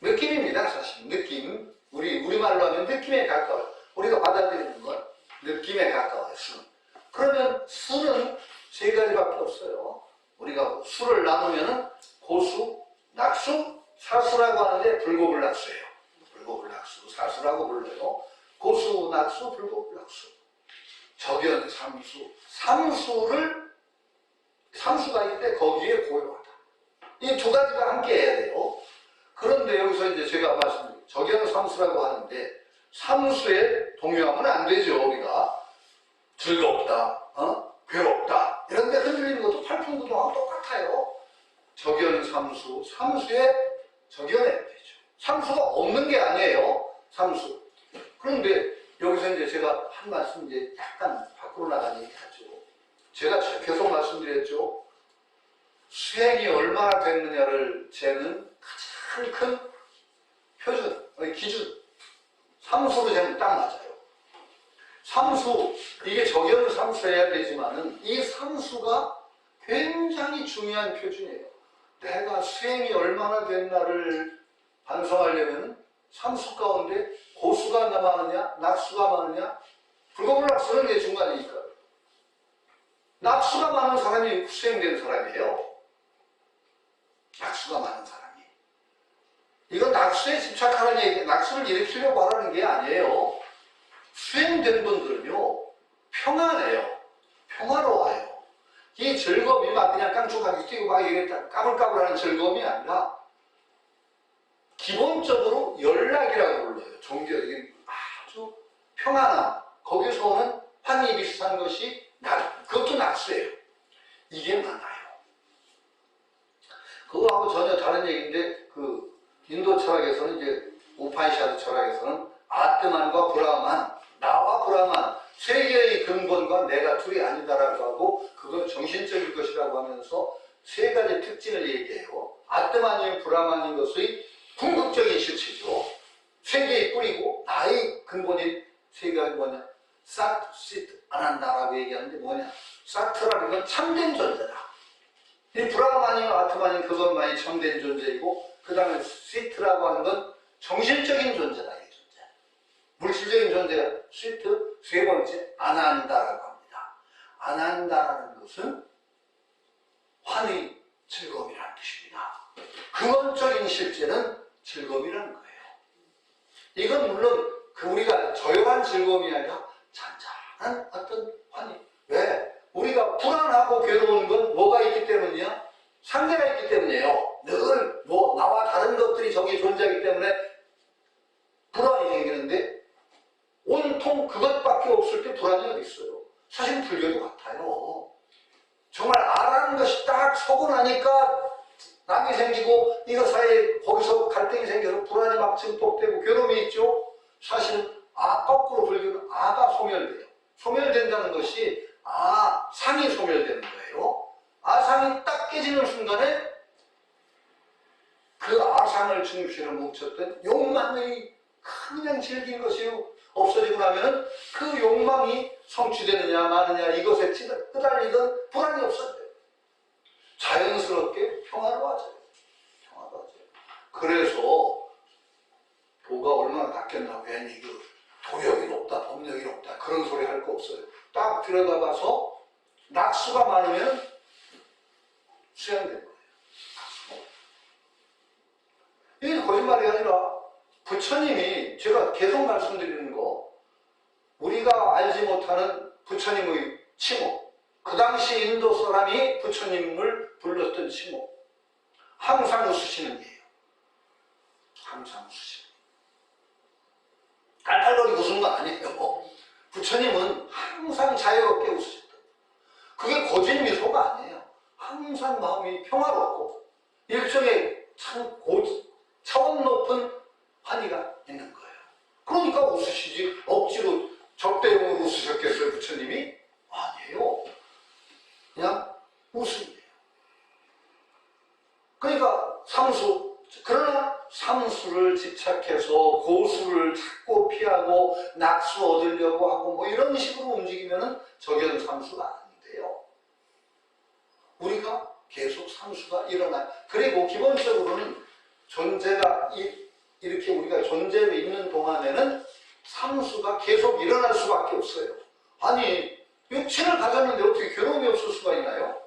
느낌입니다, 사실. 느낌. 우리말로 하면 느낌에 가까워요. 우리가 받아들이는 건 느낌에 가까워요, 수는. 그러면 수는 세 가지밖에 없어요. 우리가 수를 나누면 고수, 낙수, 사수라고 하는데 불고불낙수예요. 불고불낙수, 사수라고 불러요. 고수, 낙수, 불고불낙수. 적연, 삼수. 삼수가 있을 때 거기에 고요하다. 이 두 가지가 함께 해야 돼요. 그런데 여기서 이제 제가 말씀드린 적연, 삼수라고 하는데 삼수에 동요하면 안 되죠, 우리가. 즐겁다, 괴롭다. 이런 데 흔들리는 것도 팔풍부동하고 똑같아요. 적연, 삼수. 삼수에 적연해야 되죠. 삼수가 없는 게 아니에요. 삼수. 그런데 여기서 이제 제가 한 말씀 이제 약간 밖으로 나간 얘기 하죠. 제가 계속 말씀드렸죠. 수행이 얼마나 됐느냐를 재는 가장 큰 표준, 기준. 삼수로 재면 딱 맞아요. 삼수, 이게 적연을 삼수해야 되지만은 이 삼수가 굉장히 중요한 표준이에요. 내가 수행이 얼마나 됐나를 반성하려면 삼수 가운데 고수가 많으냐, 낙수가 많으냐, 불고불낙수는 게 중간이니까요. 낙수가 많은 사람이 수행된 사람이에요. 낙수가 많은 사람이. 이건 낙수에 집착하는 얘기, 낙수를 일으키려고 하라는 게 아니에요. 수행된 분들은요, 평안해요. 평화로워요. 이 즐거움이 막 그냥 깡총하게 뛰고 막 까불까불하는 즐거움이 아니라 기본적으로 연락이라고 불러요. 종교적인 아주 평안함. 거기서 오는 환희 비슷한 것이 그것도 낙수예요. 이게 많아요. 그거하고 전혀 다른 얘기인데 그 인도 철학에서는 이제 우파니샤드 철학에서는 아트만과 브라만, 나와 브라만 세 개의 근본과 내가 둘이 아니다라고 하고 그건 정신적인 것이라고 하면서 세 가지 특징을 얘기해요. 아트만이면 브라만인 것의 궁극적인 실체죠. 세 개의 뿌리고 나의 근본인 세 가지 뭐냐? 사트, 시트, 아난다라고 얘기하는데 뭐냐? 사트라는 건 참된 존재다. 이 브라만이면 아트만인 그것만이 참된 존재이고 그 다음에 시트라고 하는 건 정신적인 존재다. 이 존재. 물질적인 존재가 시트, 세 번째 아난다라고 합니다. 아난다라는 것은 환희, 즐거움이라는 뜻입니다. 근원적인 실제는 즐거움이라는 거예요. 이건 물론 우리가 조용한 즐거움이 아니라 잔잔한 어떤 환희. 왜? 우리가 불안하고 괴로운 건 뭐가 있기 때문이야? 상대가 있기 때문이에요. 늘 나와 다른 것들이 저기 존재하기 때문에 불안이 생기는데 온통 그것밖에 없을 때 불안이 어디 있어요? 사실 불교도 같아요. 정말 아라는 것이 딱 서고 나니까 낙이 생기고 이거 사이에 거기서 갈등이 생겨서 불안이 막 증폭되고 괴로움이 있죠. 사실은 거꾸로 불교는 아가 소멸돼요. 소멸된다는 것이 상이 소멸되는 거예요. 아상이 딱 깨지는 순간에 그 아상을 중심으로 뭉쳤던 욕망이 그냥 즐긴 것이 없어지고 나면 그 욕망이 성취되느냐 마느냐 이것에 끄달리던 불안이 없어져요. 자연스럽게 평화로워져요. 그래서 괜히 그 도력이 높다, 법력이 높다 그런 소리 할 거 없어요. 딱 들여다봐서 낙수가 많으면 수양된 거예요. 이게 거짓말이 아니라 부처님이 제가 계속 말씀드리는 거 우리가 알지 못하는 부처님의 칭호 그 당시 인도 사람이 부처님을 불렀던 칭호 항상 웃으시는 게예요. 항상 웃으시는 깔깔거리고 웃은 건 아니에요. 부처님은 항상 자유롭게 웃으셨다. 그게 거짓 미소가 아니에요. 항상 마음이 평화롭고 일종의 참 차원 높은 환희가 있는 거예요. 그러니까 웃으시지 억지로 적대용으로 웃으셨겠어요 부처님이? 아니에요. 그냥 웃음이에요. 그러니까 삼수 그러나 삼수를 집착해서 고수를 찾고 피하고 낙수 얻으려고 하고 뭐 이런 식으로 움직이면은 적연삼수가 아닌데요. 우리가 계속 삼수가 일어나요. 그리고 기본적으로는 존재가 이렇게 우리가 존재로 있는 동안에는 삼수가 계속 일어날 수밖에 없어요. 아니 육체를 가졌는데 어떻게 괴로움이 없을 수가 있나요?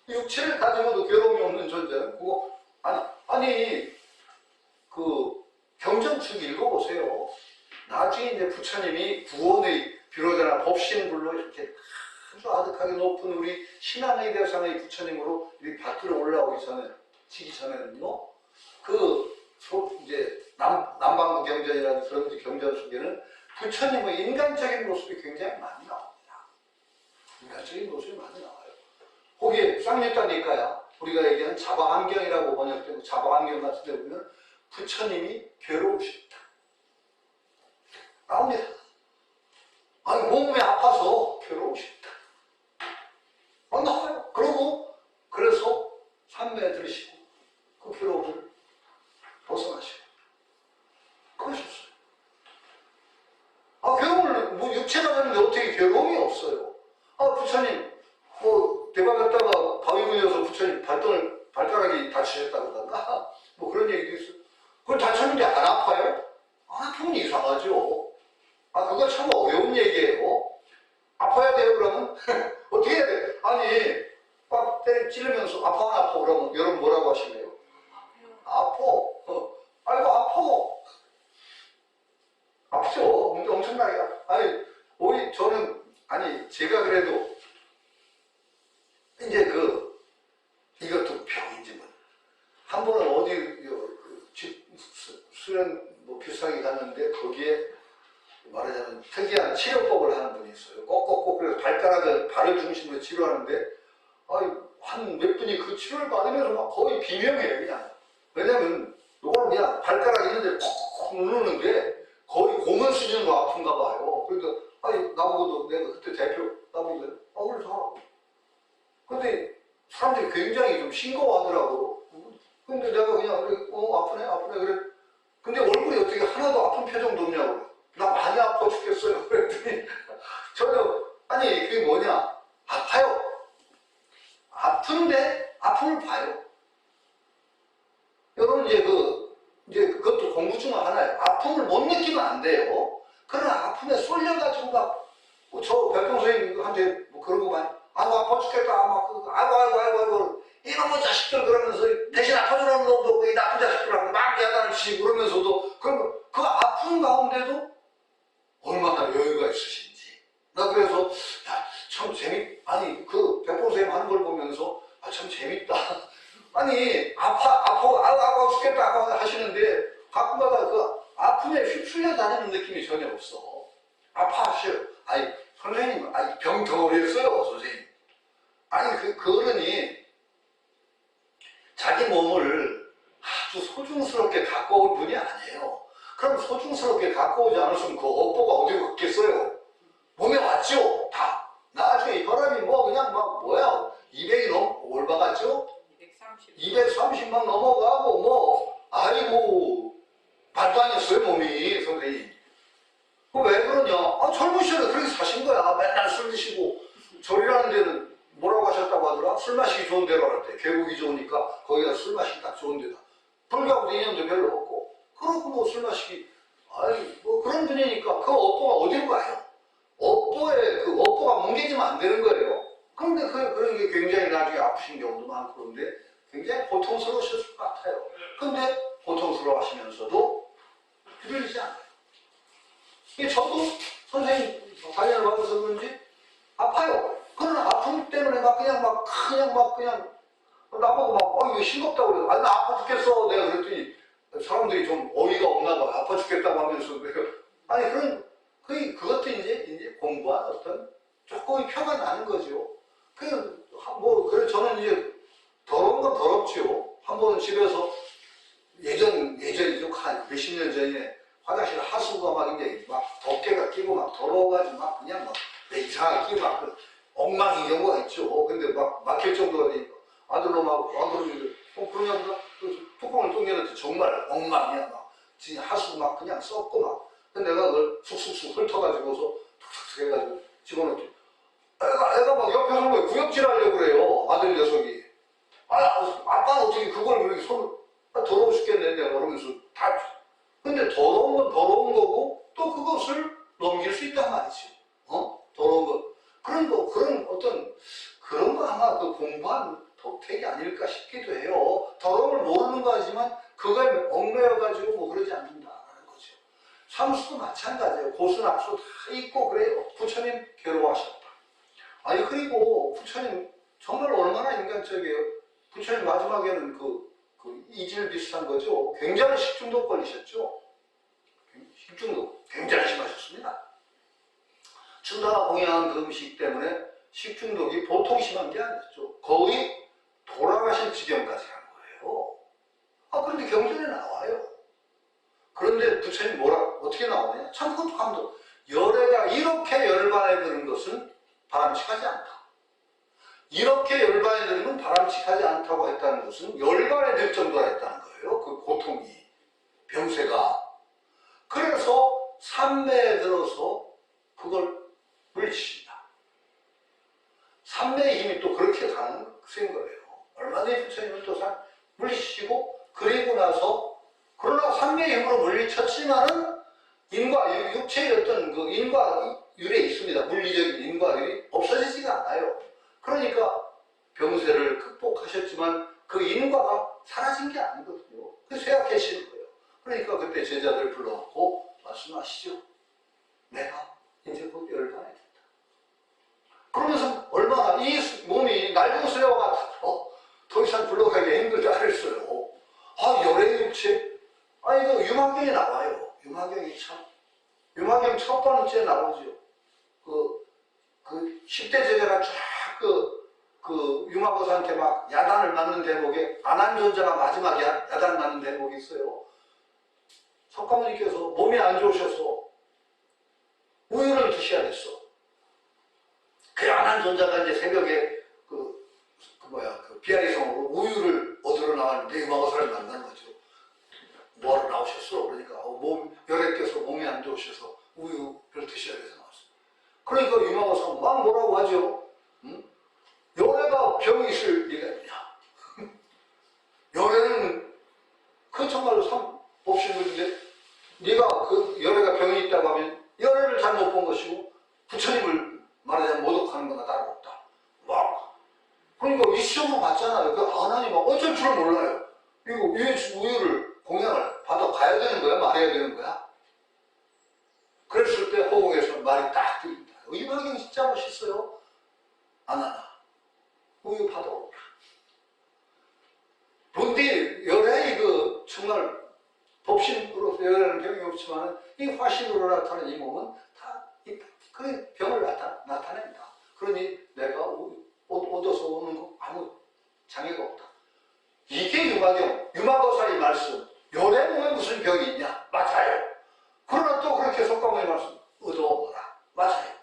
육체를 가지고도 괴로움이 없는 존재는 그거 아니 그 경전축 읽어보세요. 나중에 이제 부처님이 구원의 비로자나 법신불로 이렇게 아주 아득하게 높은 우리 신앙의 대상의 부처님으로 이렇게 밖으로 올라오기 전에는요, 이제 남방부 경전이라는 그런 경전 속에는 부처님의 인간적인 모습이 굉장히 많이 나옵니다. 인간적인 모습이 많이 나와요. 거기에 쌍립다니까요. 우리가 얘기하는 자바환경이라고 번역되고 자바환경 같은 데 보면 부처님이 괴로우셨다. 나옵니다. 아니 몸이 아파서 괴로우셨다. 나와요. 그래서 삼매 들으시고 그 괴로움을 벗어나시고 그러셨어요. 괴로움을 뭐 육체가 되는데 어떻게 괴로움이 없어요. 부처님 대박 갔다가 바위 굴려서 부처님 발가락이 다치셨다고 그러던가 뭐 그런 얘기도 있어요. 그걸 다쳤는데 안 아파요? 안 아프면 이상하죠. 그거 참 어려운 얘기예요. 아파야 돼요 그러면? 어떻게 해야 돼? 아니 빡 때려 찌르면서 아파 안 아파 그러면 여러분 뭐라고 하시네요? 아파. 아이고 아파. 아프죠. 근데 엄청나게 아니 저는 제가 그래도 이제 이것도 병이지만 한 번은 어디 수련 뭐 비슷하게 갔는데 거기에 말하자면 특이한 치료법을 하는 분이 있어요. 꼭꼭꼭 그래서 발을 중심으로 치료하는데 한 몇 분이 그 치료를 받으면서 막 거의 비명이에요 그냥. 왜냐면 이걸 그냥 발가락 있는데 콕콕 누르는데 거의 고문 수준으로 아픈가 봐요. 그러니까 나보고도 내가 그때 대표 나보고 그래서 하라고. 근데 사람들이 굉장히 좀 싱거워하더라고. 근데 내가 그냥 아프네 그래. 근데 얼굴이 어떻게 하나도 아픈 표정도 없냐고. 나 많이 아파 죽겠어요. 그랬더니 그게 뭐냐? 아파요. 아픈데 아픔을 봐요. 여러분 이제 그것도 공부 중 하나예요. 아픔을 못 느끼면 안 돼요. 그러나 아픔에 쏠려가지고 저 백동 선생님한테 뭐 그런 거 많이 아파 죽겠다 아이고 이놈의 자식들 그러면서 대신 아파주라는 놈도 이 나쁜 자식들하고 막 야단을 치고 그러면서도 그러면 그 아픈 가운데도 얼마나 여유가 있으신지. 나 그래서 참 그 백동 선생님 하는 걸 보면서 참 재밌다. 아파 죽겠다 하시는데 가끔가다 그 아픔에 휩쓸려 다니는 느낌이 전혀 없어. 아파하셔요. 선생님, 병 덩어리였어요, 선생님. 그 어른이 자기 몸을 아주 소중스럽게 갖고 올 분이 아니에요. 그럼 소중스럽게 갖고 오지 않았으면 그 업보가 어디 갔겠어요? 몸에 왔죠? 다. 나중에 이 바람이 그냥 200이 올라갔죠? 230만 넘어가고 말도 안 했어요 몸이 선생님. 왜 그러냐? 젊으시절에 그렇게 사신 거야. 맨날 술 드시고 절이라는 데는 뭐라고 하셨다고 하더라? 술 마시기 좋은 데로 할때 계곡이 좋으니까 거기가 술 마시기 딱 좋은 데다. 불교하고도 인연도 별로 없고 그러고 술 마시기 아니, 뭐 그런 분이니까 그 업보가 어디로 가요? 업보에 그 업보가 뭉개지면 안 되는 거예요. 그런데 그런 게 굉장히 나중에 아프신 경우도 많고 그런데 굉장히 고통스러우셨을 것 같아요. 근데 고통스러워 하시면서도 들리지 않아요. 이게 저도 선생님 관련을 받아서 그런지 아파요. 그런 아픔 때문에 그냥 나보고 이거 싱겁다고 그래요. 나 아파 죽겠어. 내가 그랬더니 사람들이 좀 어이가 없나 봐. 아파 죽겠다고 하면서 내가 아니 그것도 이제 공부한 어떤 조금의 표가 나는 거죠. 그래 저는 이제 더러운 건 더럽지요. 한 번은 집에서 예전이죠. 한 몇십 년 전에 화장실 하수구가 막 이제 막 덮개가 끼고 막 더러워가지고 막 그냥 이상하게 끼고 막 엉망인 경우가 있죠. 근데 막 막힐 정도가 되니까 아들이 그러냐 보다 뚜껑을 또 열었지. 정말 엉망이야. 막 진짜 하수구 막 그냥 썩고 막. 근데 내가 그걸 쑥쑥쑥 훑어가지고서 툭툭툭 해가지고 집어넣지. 애가 막 옆에서 뭐 구역질 하려고 그래요. 아들 녀석이. 아빠는 어떻게 그걸 그렇게 더러워 죽겠네. 내가 그러면서 다. 근데 더러운 건 더러운 거고 또 그것을 넘길 수 있단 말이지. 더러운 거. 그런 거 아마 그 공부한 덕택이 아닐까 싶기도 해요. 더러움을 모르는 거 하지만 그거에 얽매여가지고 뭐 그러지 않는다라는 거죠. 삼수도 마찬가지예요. 고수낙수 다 있고 그래요. 부처님 괴로워하셨다. 아니 그리고 부처님 정말 얼마나 인간적이에요. 부처님 마지막에는 그 이질 비슷한 거죠. 굉장히 식중독 걸리셨죠. 식중독 굉장히 심하셨습니다. 추다가 공양한 그 음식 때문에 식중독이 보통 심한 게 아니었죠. 거의 돌아가실 지경까지 간 거예요. 그런데 경전에 나와요. 그런데 부처님 어떻게 나오냐? 참 그것도 감동. 열애가 이렇게 열반에 드는 것은 바람직하지 않다. 이렇게 열반에 드는 건 바람직하지 않다고 했다는 것은 열반에 들 정도라 했다는 거예요. 그 고통이. 병세가. 그래서 삼매에 들어서 그걸 물리칩니다. 삼매의 힘이 또 그렇게 센 거예요. 얼마든지 부처님은 또 물리치시고 그리고 나서 그러나 삼매의 힘으로 물리쳤지만은 육체의 어떤 그 인과율에 있습니다. 물리적인 인과율이 없어지지가 않아요. 그러니까 병세를 극복하셨지만 그 인과가 사라진 게 아니거든요. 그래서 쇠약해지는 거예요. 그러니까 그때 제자들 불러놓고 말씀하시죠. 내가 이제 곧 열반에 된다. 그러면서 얼마나 이 몸이 낡은 쇠와 같아서 더 이상 불러가기 힘들다 그랬어요. 열의 육체. 이거 유마경에 나와요. 유마경 첫 번째 나오죠. 그 10대 제자가 쫙 유마보사한테 막 야단을 맞는 대목에 안한존자가 마지막에 야단을 맞는 대목이 있어요. 석가모니께서 몸이 안 좋으셔서 우유를 드셔야 됐어. 그 안한존자가 이제 새벽에 비아리성으로 우유를 얻으러 나왔는데 유마보사를 만난 거죠. 뭐하러 나오셨어? 그러니까 열에 껴서 몸이 안 좋으셔서 우유를 드셔야 돼서 나왔어요. 그러니까 유마보사가 막 뭐라고 하죠. 열애가 병이 있을 리가 있냐. 열애는 그 정말로 없이는데 네가 그 열애가 병이 있다고 하면 열애를 잘못 본 것이고 부처님을 말하자면 모독하는 거나 다름없다. 그러니까 위시적으로 봤잖아요. 하나님은 어쩔 줄을 몰라요. 이거 우유를 공양을 받아 가야 되는 거야? 말해야 되는 거야? 그랬을 때 호공에서 말이 딱 들립니다. 유마경 진짜 멋있어요. 안 하나. 우유 받아. 그런데 열애의 정말 법신으로서 열애는 병이 없지만 이 화신으로 나타나는 이 몸은 다 그 병을 나타낸다. 그러니 내가 얻어서 오는 거 아무 장애가 없다. 이게 유마보살의 말씀. 열애 몸에 무슨 병이 있냐? 맞아요. 그러나 또 그렇게 석가모니 말씀 얻어오거라. 맞아요.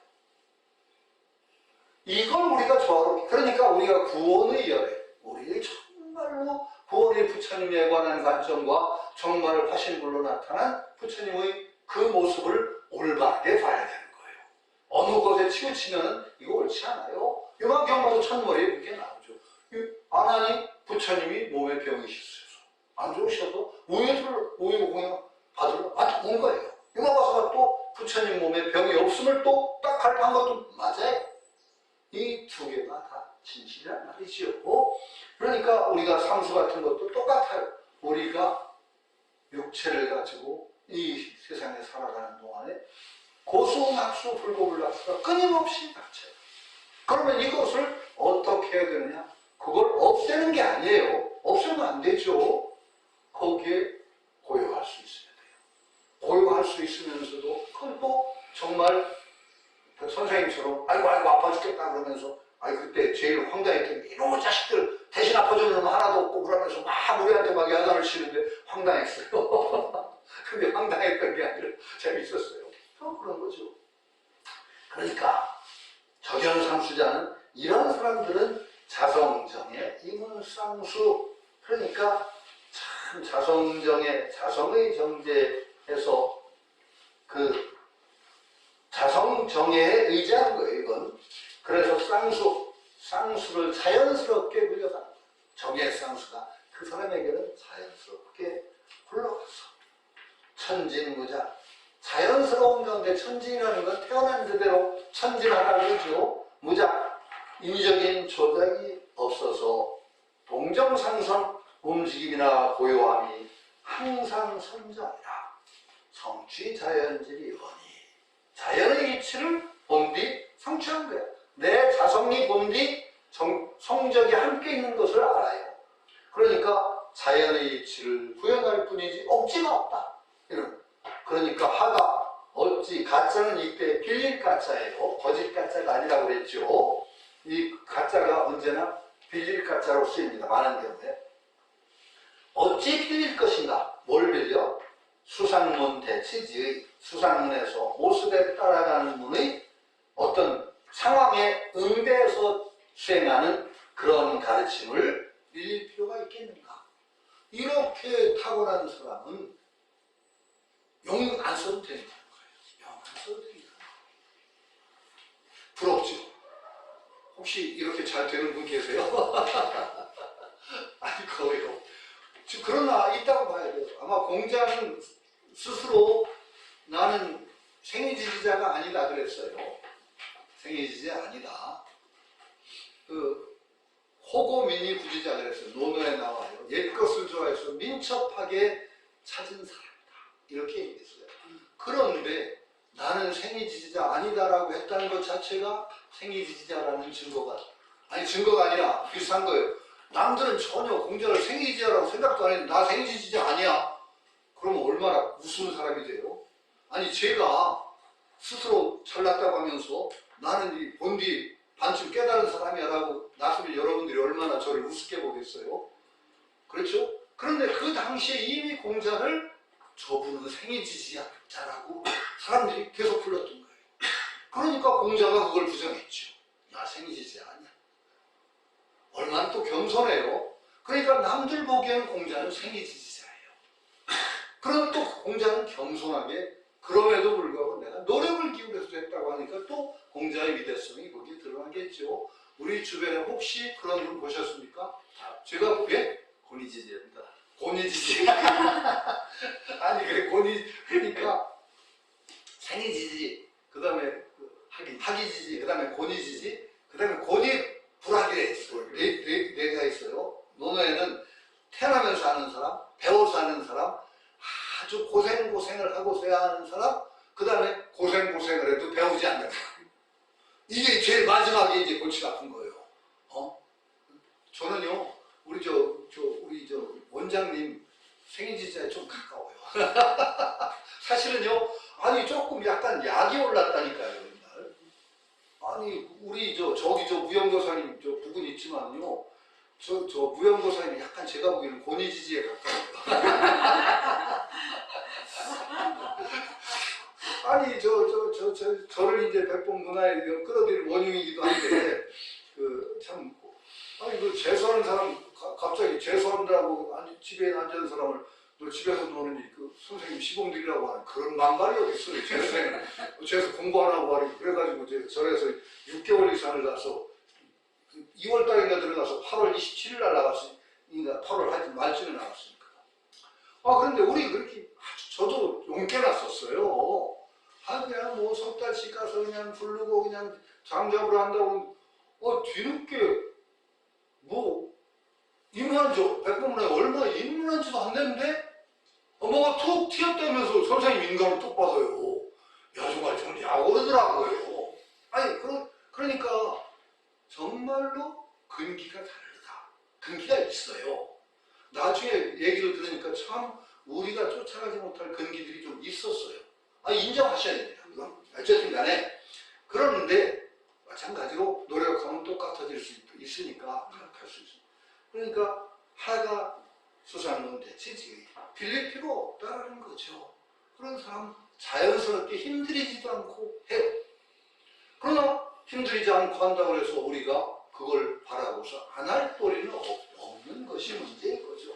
이걸 우리가 조화롭게, 그러니까 우리가 구원의 열애, 우리 정말로 구원의 부처님에 관한 관점과 정말 화신불로 나타난 부처님의 그 모습을 올바르게 봐야 되는 거예요. 어느 것에 치우치면 이거 옳지 않아요. 유마경마도 첫머리에 그게 나오죠. 아나니 부처님이 몸에 병이 있으셔서 안 좋으셔서 우유 공양 받으러 온 거예요. 유마바사가 또 부처님 몸에 병이 없음을 또 딱 발표한 것도 맞아요. 이 두 개가 다 진실이란 말이죠. 그러니까 우리가 상수 같은 것도 똑같아요. 우리가 육체를 가지고 이 세상에 살아가는 동안에 고수낙수 불고불락수가 끊임없이 닥쳐요. 그러면 이것을 어떻게 해야 되느냐? 그걸 없애는 게 아니에요. 없애면 안 되죠. 거기에 고요할 수 있어야 돼요. 고요할 수 있으면서도 그걸 또 정말 선생님처럼 아이고 아파 죽겠다 그러면서 그때 제일 황당했던 게 이놈의 자식들 대신 아파주는 놈 하나도 없고 그러면서 막 우리한테 막 야단을 치는데 황당했어요. 근데 황당했던 게 아니라 재밌었어요. 그런 거죠. 그러니까 적연상수자는 이런 사람들은 자성정의 이문상수, 그러니까 참 자성의 정제에서 그 자성정의에 의지하는 거예요, 이건. 그래서 쌍수를 자연스럽게 불려가는 거예요. 정의 쌍수가 그 사람에게는 자연스럽게 굴러가서 천진무자, 자연스러운 가운데 천진이라는 건 태어난 그대로 천진하다고 그러죠. 무자, 인위적인 조작이 없어서 동정상선, 움직임이나 고요함이 항상 선정이라 성취 자연질이 원이, 자연의 이치를 본 뒤 성취한 거야. 내 자성이 본 뒤 성적이 함께 있는 것을 알아요. 그러니까 자연의 이치를 구현할 뿐이지 억지가 없다. 그러니까 하가 어찌, 가짜는 이때 빌릴 가짜예요. 거짓 가짜가 아니라고 그랬죠. 이 가짜가 언제나 빌릴 가짜로 쓰입니다. 많은 경우에. 어찌 빌릴 것인가? 뭘 빌려? 수상문 대치지의, 수상문에서 모습에 따라가는 문의 어떤 상황에 응대해서 수행하는 그런 가르침을 빌릴 필요가 있겠는가? 이렇게 타고난 사람은 용 안 써도 된다는 거예요. 용 안 써도 된다. 부럽죠? 혹시 이렇게 잘 되는 분 계세요? 아니, 거예요. 그러나 있다고 봐야 돼요. 아마 공자는 스스로 나는 생이지지자가 아니다 그랬어요. 생이지지자 아니다. 호고민이 부지자 그랬어요. 논어에 나와요. 옛것을 좋아해서 민첩하게 찾은 사람이다. 이렇게 얘기했어요. 그런데 나는 생이지지자 아니다라고 했다는 것 자체가 생이지지자라는 증거가 아니라 비슷한 거예요. 남들은 전혀 공자를 생이지지자라고 생각도 안 했는데 나 생이지지자 아니야. 그러면 얼마나 무서운 사람이 돼요? 아니 제가 스스로 잘났다고 하면서 나는 이 본디 반쯤 깨달은 사람이야 라고 나서면 여러분들이 얼마나 저를 우습게 보겠어요? 그렇죠? 그런데 그 당시에 이미 공자를 저분은 생이지지자라고 사람들이 계속 불렀던 거예요. 그러니까 공자가 그걸 부정했죠. 나 생이지지자 아니야. 얼마나 또 겸손해요. 그러니까 남들 보기에는 공자는 생이지지자예요. 그럼 또 공자는 겸손하게 그럼에도 불구하고 내가 노력을 기울여서 했다고 하니까 또 공자의 위대성이 거기에 드러나겠죠. 우리 주변에 혹시 그런 분 보셨습니까? 제가 보기에 고니지지입니다. 고니지지. 아니 그래 그러니까 생이지지, 그 다음에 학이지지, 그 다음에 고니지지, 그 다음에 고니불학이래 있어요. 네가 있어요. 논어에는 태어나면서 하는 사람, 배워서 하는 사람, 아주 고생을 하고서야 하는 사람, 그 다음에 고생을 해도 배우지 않는 사람. 이게 제일 마지막에 이제 골치 아픈 거예요. 저는요, 우리 원장님 생이지자에 좀 가까워요. 사실은요, 아니 조금 약간 약이 올랐다니까요, 옛날. 아니 우리 저기 무영도사님 부분 있지만요, 저 무영도사님이 약간 제가 보기에는 고니지지에 가까워요. 아니 저를 이제 백봉 문화에 끌어들일 원흉이기도 한데 참 재수하는 사람 갑자기 재수한다고 집에 앉은 사람을 너 집에서 노는 선생님 시범들이라고 하는 그런 만발이 어디 있어요. 재수 공부 안 하고 말이고. 그래가지고 절에서 6개월 이상을 가서 2월 달인가 들어가서 8월 27일 날 나갔으니까 8월 하여튼 말쯤에 나갔으니까. 그런데 우리 그렇게 아주 저도 용케놨었어요. 그냥 뭐 석 달씩 가서 그냥 부르고 그냥 장잡으러 한다고 뒤늦게 뭐 입문한지 백범문에 얼마 입문한지도 안 됐는데 뭐가 툭 튀었다면서 선생님 인간을 뚝 봐서요. 야 정말 좋냐 그러더라고요. 아니 그러니까 정말로 근기가 다르다. 근기가 있어요. 나중에 얘기를 들으니까 참 우리가 쫓아가지 못할 근기들이 좀 있었어요. 인정하셔야 됩니다. 이건 어쨌든 간에 그러는데 마찬가지로 노력하면 똑같아질 수 있으니까 할 수 있어요. 그러니까 하가 수상론대 지지 빌릴 필요 없다라는 거죠. 그런 사람 자연스럽게 힘들이지도 않고 해요. 그러나 힘들이지 않고 한다고 해서 우리가 그걸 바라고서 안 할 도리는 없는 것이 문제인 거죠.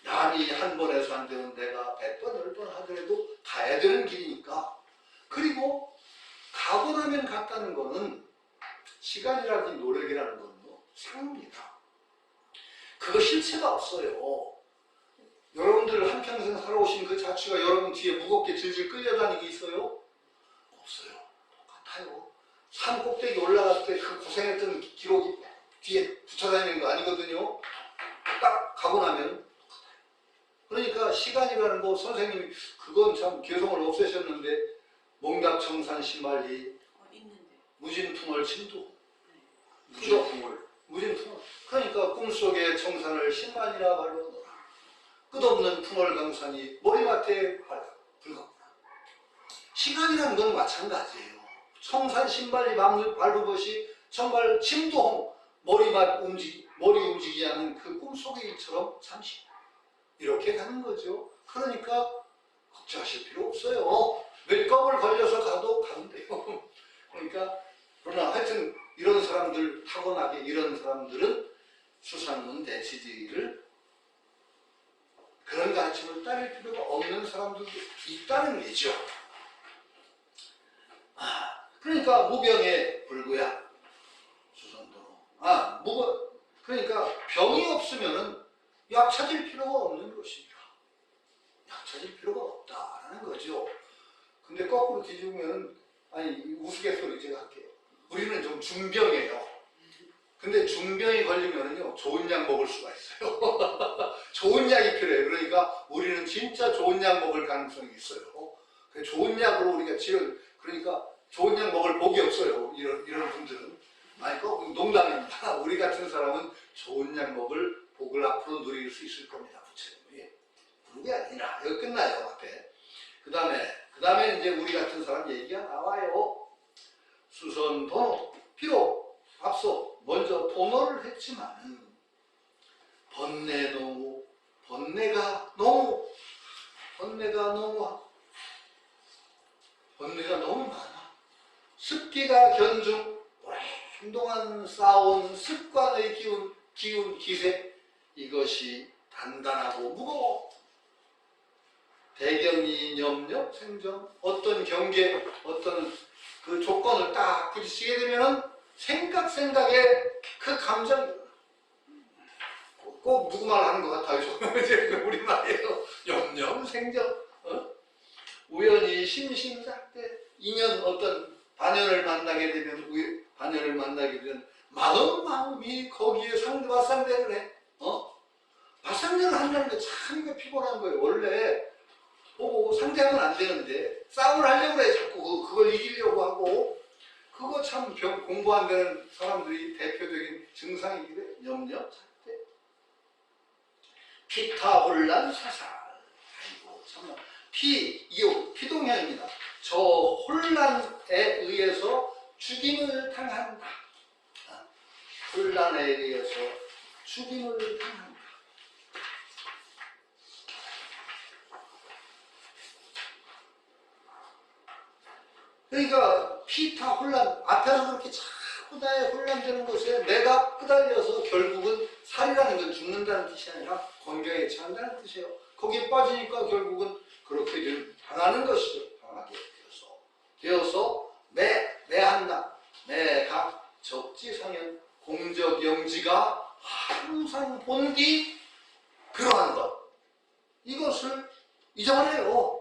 남이 한 번 해서 안 되면 내가 100번, 10번 하더라도 가야 되는 길이니까. 그리고 가고 나면 갔다는 거는 시간이라든지 노력이라는 건 상입니다. 그거 실체가 없어요. 여러분들 한평생 살아오신 그 자취가 여러분 뒤에 무겁게 질질 끌려다니게 있어요? 없어요. 똑같아요. 산 꼭대기 올라갈 때 그 고생했던 기록이 뒤에 붙여다니는 거 아니거든요. 딱 가고 나면 그러니까 시간이라는 거 선생님이 그건 참 개성을 없애셨는데 몽답청산 심말리 있는데. 무진풍월 침도 무진풍월 그러니까 꿈속에 청산을 10만이나 발로노라 끝없는 풍월 강산이 머리맡에 불같구나. 시간이라는 건 마찬가지예요. 청산 신발이 밟은 것이 정말 침도홍 머리 움직이게 하는 그 꿈속의 일처럼 잠시 이렇게 가는 거죠. 그러니까 걱정하실 필요 없어요. 몇 걸려서 가면 돼요. 그러니까 그러나 하여튼 이런 사람들 타고나게 이런 사람들은 수상문 대치지를 그런 가르침을 따를 필요가 없는 사람들도 있다는 얘기죠. 그러니까 무병의 불구야 수선도로. 그러니까 병이 없으면은 약 찾을 필요가 없는 것입니다. 약 찾을 필요가 없다라는 거죠. 근데 거꾸로 뒤집으면은 우스갯소리 제가 할게요. 우리는 좀 중병이에요. 근데 중병이 걸리면은요 좋은 약 먹을 수가 있어요. 좋은 약이 필요해요. 그러니까 우리는 진짜 좋은 약 먹을 가능성이 있어요. 좋은 약으로 우리가 그러니까 좋은 약 먹을 복이 없어요. 이런 분들은. 그거 농담입니다. 우리 같은 사람은 좋은 약 먹을 복을 앞으로 누릴 수 있을 겁니다. 부처님이. 그게 아니라 여기 끝나요 앞에. 그 다음에 이제 우리 같은 사람 얘기가 나와요. 수선 번호 비록 앞서 먼저 번호를 했지만은 번뇌가 너무 많아. 습기가 견중 오랫동안 쌓아온 습관의 기세 이것이 단단하고 무거워. 대경이 염려 생정 어떤 경계 어떤 그 조건을 딱 부딪히게 되면은 생각에 그 감정이 꼭 누구 말 하는 것 같아요. 우리말이에요. 염려 생정 우연히 심심삭대 인연 어떤 반연을 만나게 되면 마음이 거기에 맞상대를 해. 맞상대를 한다는 게 참 이거 피곤한 거예요. 원래 보고 상대하면 안 되는데 싸움을 하려고 그래. 자꾸 그걸 이기려고 하고 그거 참 공부 안 되는 사람들이 대표적인 증상이기도 해요. 염려, 삭대, 피타 혼란 사살. 참나. 이게 피동형입니다. 저 혼란에 의해서 죽임을 당한다. 혼란에 의해서 죽임을 당한다. 그러니까 피타 혼란 앞에서 그렇게 자꾸 나의 혼란되는 것에 내가 끄달려서 결국은 살이라는 건 죽는다는 뜻이 아니라 건강에 처한다는 뜻이에요. 거기에 빠지니까 결국은 그렇게 당하는 것이죠. 당하게 되어서 매한다. 매가 적지상현 공적영지가 항상 본디 그러한 것 이것을 잊어버려요.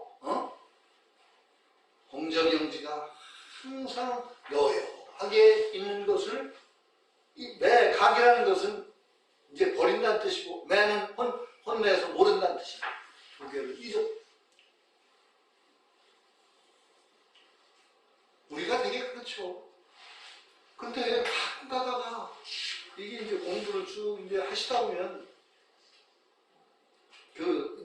항상 여여하게 있는 것을, 이 매, 각이라는 것은 이제 버린다는 뜻이고, 매는 혼내서 모른다는 뜻이고, 두 개를 잊어. 우리가 되게 그렇죠. 근데 가끔 가다가 이게 이제 공부를 쭉 이제 하시다 보면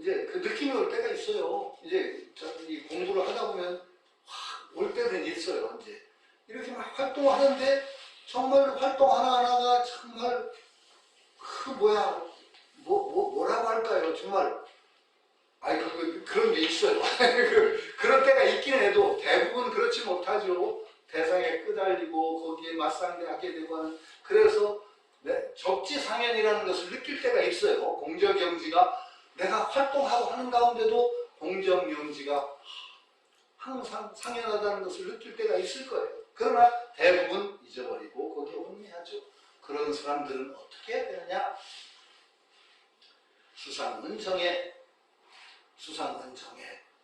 이제 그 느낌이 올 때가 있어요. 이제 이 공부를 하다 보면 확 올 때는 있어요. 이제 이렇게 막 활동하는데 정말 활동 하나하나가 정말 뭐라고 할까요? 정말 그런 게 있어요. 그런 때가 있긴 해도 대부분 그렇지 못하죠. 대상에 끄달리고 거기에 맞상대하게 되고 하는, 그래서 적지상연이라는 것을 느낄 때가 있어요. 공적영지가 내가 활동하고 하는 가운데도 공적영지가 항상 상연하다는 것을 느낄 때가 있을 거예요. 그러나 대부분 잊어버리고 거기에 혼미하죠. 그런 사람들은 어떻게 해야 되느냐? 수상은정에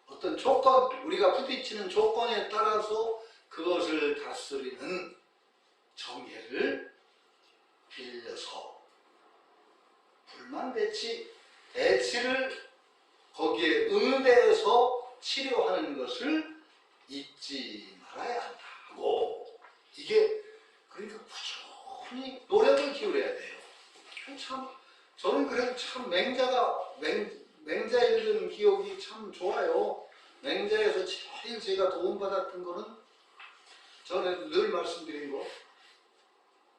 어떤 조건, 우리가 부딪히는 조건에 따라서 그것을 다스리는 정예를 빌려서 대치를 거기에 응대해서 치료하는 것을 잊지 말아야 한다고. 이게 그러니까 부지런히 노력을 기울여야 돼요. 저는 그래도 참 맹자 읽은 기억이 참 좋아요. 맹자에서 제일 제가 도움받았던 거는, 저는 늘 말씀드린 거,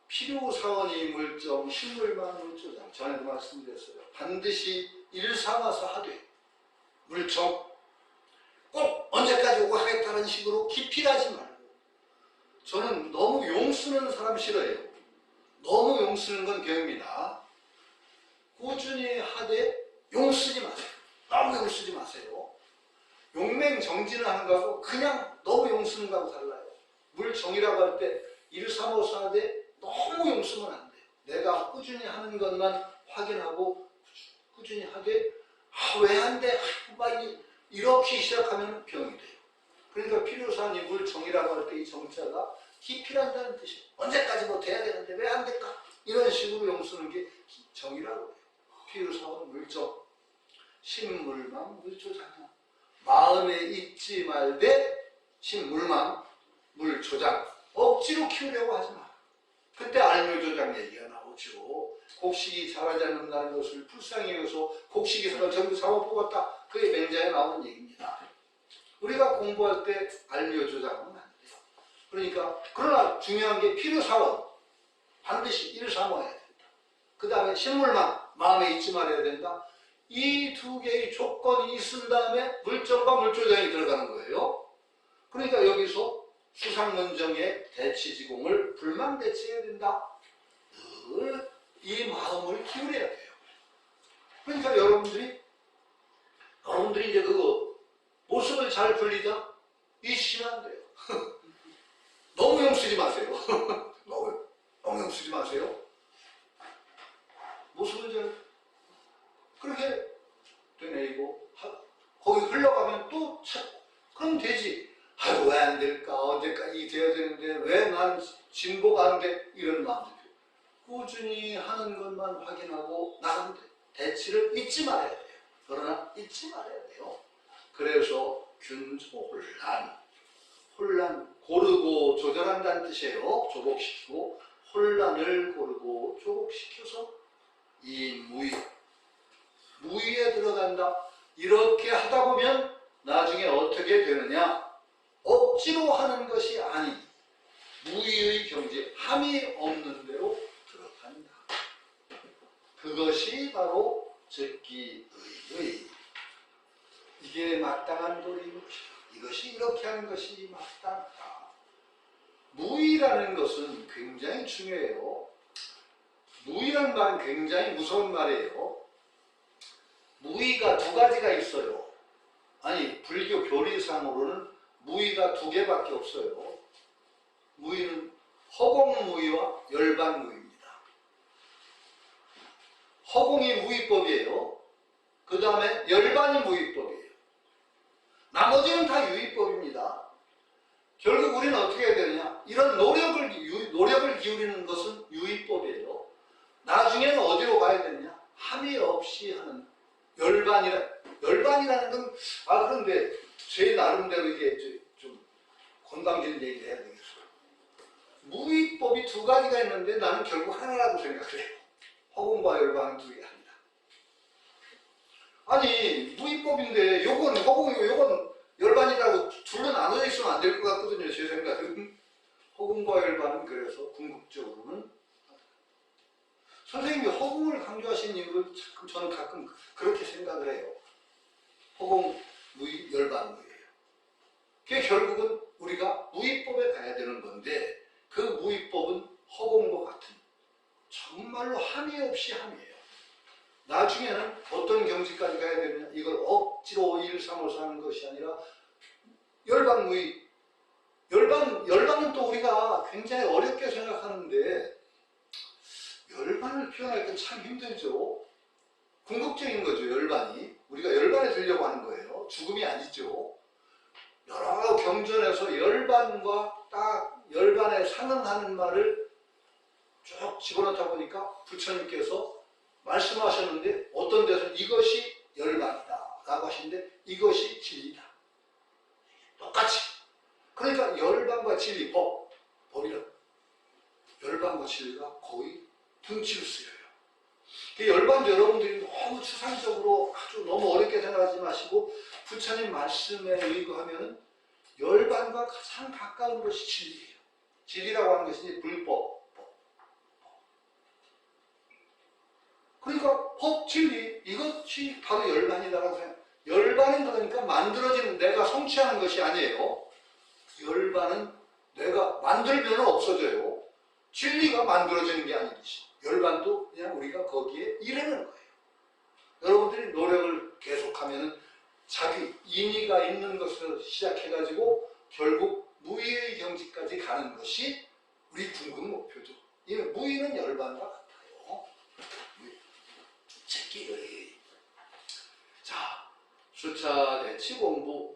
필요사원이 물정, 식물만 물조장. 전에도 말씀드렸어요. 반드시 일삼아서 하되, 물정, 꼭 언제까지 오고 하겠다는 식으로 기필하지 말고. 저는 너무 용 쓰는 사람 싫어해요. 너무 용 쓰는 건 병입니다. 꾸준히 하되 용 쓰지 마세요. 너무 용 쓰지 마세요. 용맹정진을 하는 거하고 그냥 너무 용 쓰는 거하고 달라요. 물정이라고 할 때 일삼오사 하되 너무 용 쓰면 안 돼요. 내가 꾸준히 하는 것만 확인하고 꾸준히 하되 왜 안 돼? 이렇게 시작하면 병이 돼요. 그러니까 필요사항이 물정이라고 할 때 이 정자가 기필한다는 뜻이에요. 언제까지 뭐 돼야 되는데 왜 안 될까? 이런 식으로 용 쓰는 게 정이라고 해요. 필요사항은 물정. 신물만 물조장. 마음에 잊지 말되 신물만 물조장. 억지로 키우려고 하지 마. 그때 알묘조장 얘기가 나오죠. 곡식이 자라지 않는다는 것을 불쌍히 여겨서 곡식에서 전부 잡아먹었다. 그게 맹자에 나오는 얘기입니다. 우리가 공부할 때 알묘조장은 안 돼요. 그러니까 그러나 중요한 게 필요사원. 반드시 일삼아야 된다. 그 다음에 신물만 마음에 잊지 말아야 된다. 이 두 개의 조건이 있은 다음에 물정과 물조장이 들어가는 거예요. 그러니까 여기서 수상문정의 대치지공을 불망대치해야 된다. 늘 이 마음을 기울여야 돼요. 그러니까 여러분들이 이제 그거 모습을 잘 불리자 잊으시면 안 돼요. 너무 용 쓰지 마세요. 너무 용 쓰지 마세요. 모습을 잘 그렇게 되뇌이고 거기 흘러가면 또 그럼 되지. 아유 왜 안 될까? 언제까지 돼야 되는데 왜 난 진보가 안 돼? 이런 마음이 들어요. 꾸준히 하는 것만 확인하고 나가면 돼. 대치를 잊지 말아야 돼요. 그러나 잊지 말아야 돼요. 그래서 혼란 고르고 조절한다는 뜻이에요. 조복시키고 혼란을 고르고 조복시켜서 이 무의에 들어간다. 이렇게 하다 보면 나중에 어떻게 되느냐? 억지로 하는 것이 아닌 무의의 경지, 함이 없는 대로 들어간다. 그것이 바로 즉기의의. 이게 마땅한 도리인 것이다. 이것이 이렇게 하는 것이 마땅하다. 무의라는 것은 굉장히 중요해요. 무의라는 말은 굉장히 무서운 말이에요. 무의가 두 가지가 있어요. 아니 불교 교리상으로는 무의가 두 개밖에 없어요. 무의는 허공무의와 열반무의입니다. 허공이 무의법이에요. 그 다음에 열반이 무의법이에요. 나머지는 다 유의법입니다. 결국 우리는 어떻게 해야 되느냐? 이런 노력을 기울이는 것은 유의법이에요. 나중에는 어디로 가야 되느냐? 함의 없이 하는 열반이라는 건, 그런데 제 나름대로 이게 좀 건방진 얘기를 해야 되겠어요. 무의법이 두 가지가 있는데 나는 결국 하나라고 생각을 해요. 허공과 열반은 두 개 아니다. 아니, 무의법인데 요건 허공이고 요건 열반이라고 둘로 나눠져 있으면 안 될 것 같거든요. 제 생각은. 허공과 열반은 그래서 궁극적으로는 선생님이 허공을 강조하신 이유를 저는 가끔 그렇게 생각을 해요. 허공, 무의, 열반, 무의예요. 그게 결국은 우리가 무의법에 가야 되는 건데 그 무의법은 허공과 같은 정말로 함이 없이 함이에요. 나중에는 어떤 경지까지 가야 되느냐? 이걸 억지로 1, 3, 5, 4 하는 것이 아니라 열반, 무의. 열반은 또 우리가 굉장히 어렵게 생각하는데 열반을 표현할 땐 참 힘들죠. 궁극적인 거죠, 열반이. 우리가 열반에 들려고 하는 거예요. 죽음이 아니죠. 여러 경전에서 열반과 딱 열반에 상응하는 말을 쭉 집어넣다 보니까 부처님께서 말씀하셨는데 어떤 데서는 이것이 열반이다 라고 하시는데 이것이 진리다. 똑같이. 그러니까 열반과 진리, 법이란 열반과 진리가 거의 등치를 쓰여요. 그 열반도 여러분들이 너무 추상적으로 아주 너무 어렵게 생각하지 마시고 부처님 말씀에 의거하면 열반과 가장 가까운 것이 진리예요. 진리라고 하는 것이 불법. 그러니까 법, 진리 이것이 바로 열반이다라고 생각해요. 열반은 그러니까 만들어지는 내가 성취하는 것이 아니에요. 열반은 내가 만들면 없어져요. 진리가 만들어지는 게 아니듯이 열반도 그냥 우리가 거기에 이르는 거예요. 여러분들이 노력을 계속하면 자기 인의가 있는 것으로 시작해가지고 결국 무의의 경지까지 가는 것이 우리 궁극 목표죠. 이 무의는 열반과 같아요. 제끼리. 자, 수차 대치 공부.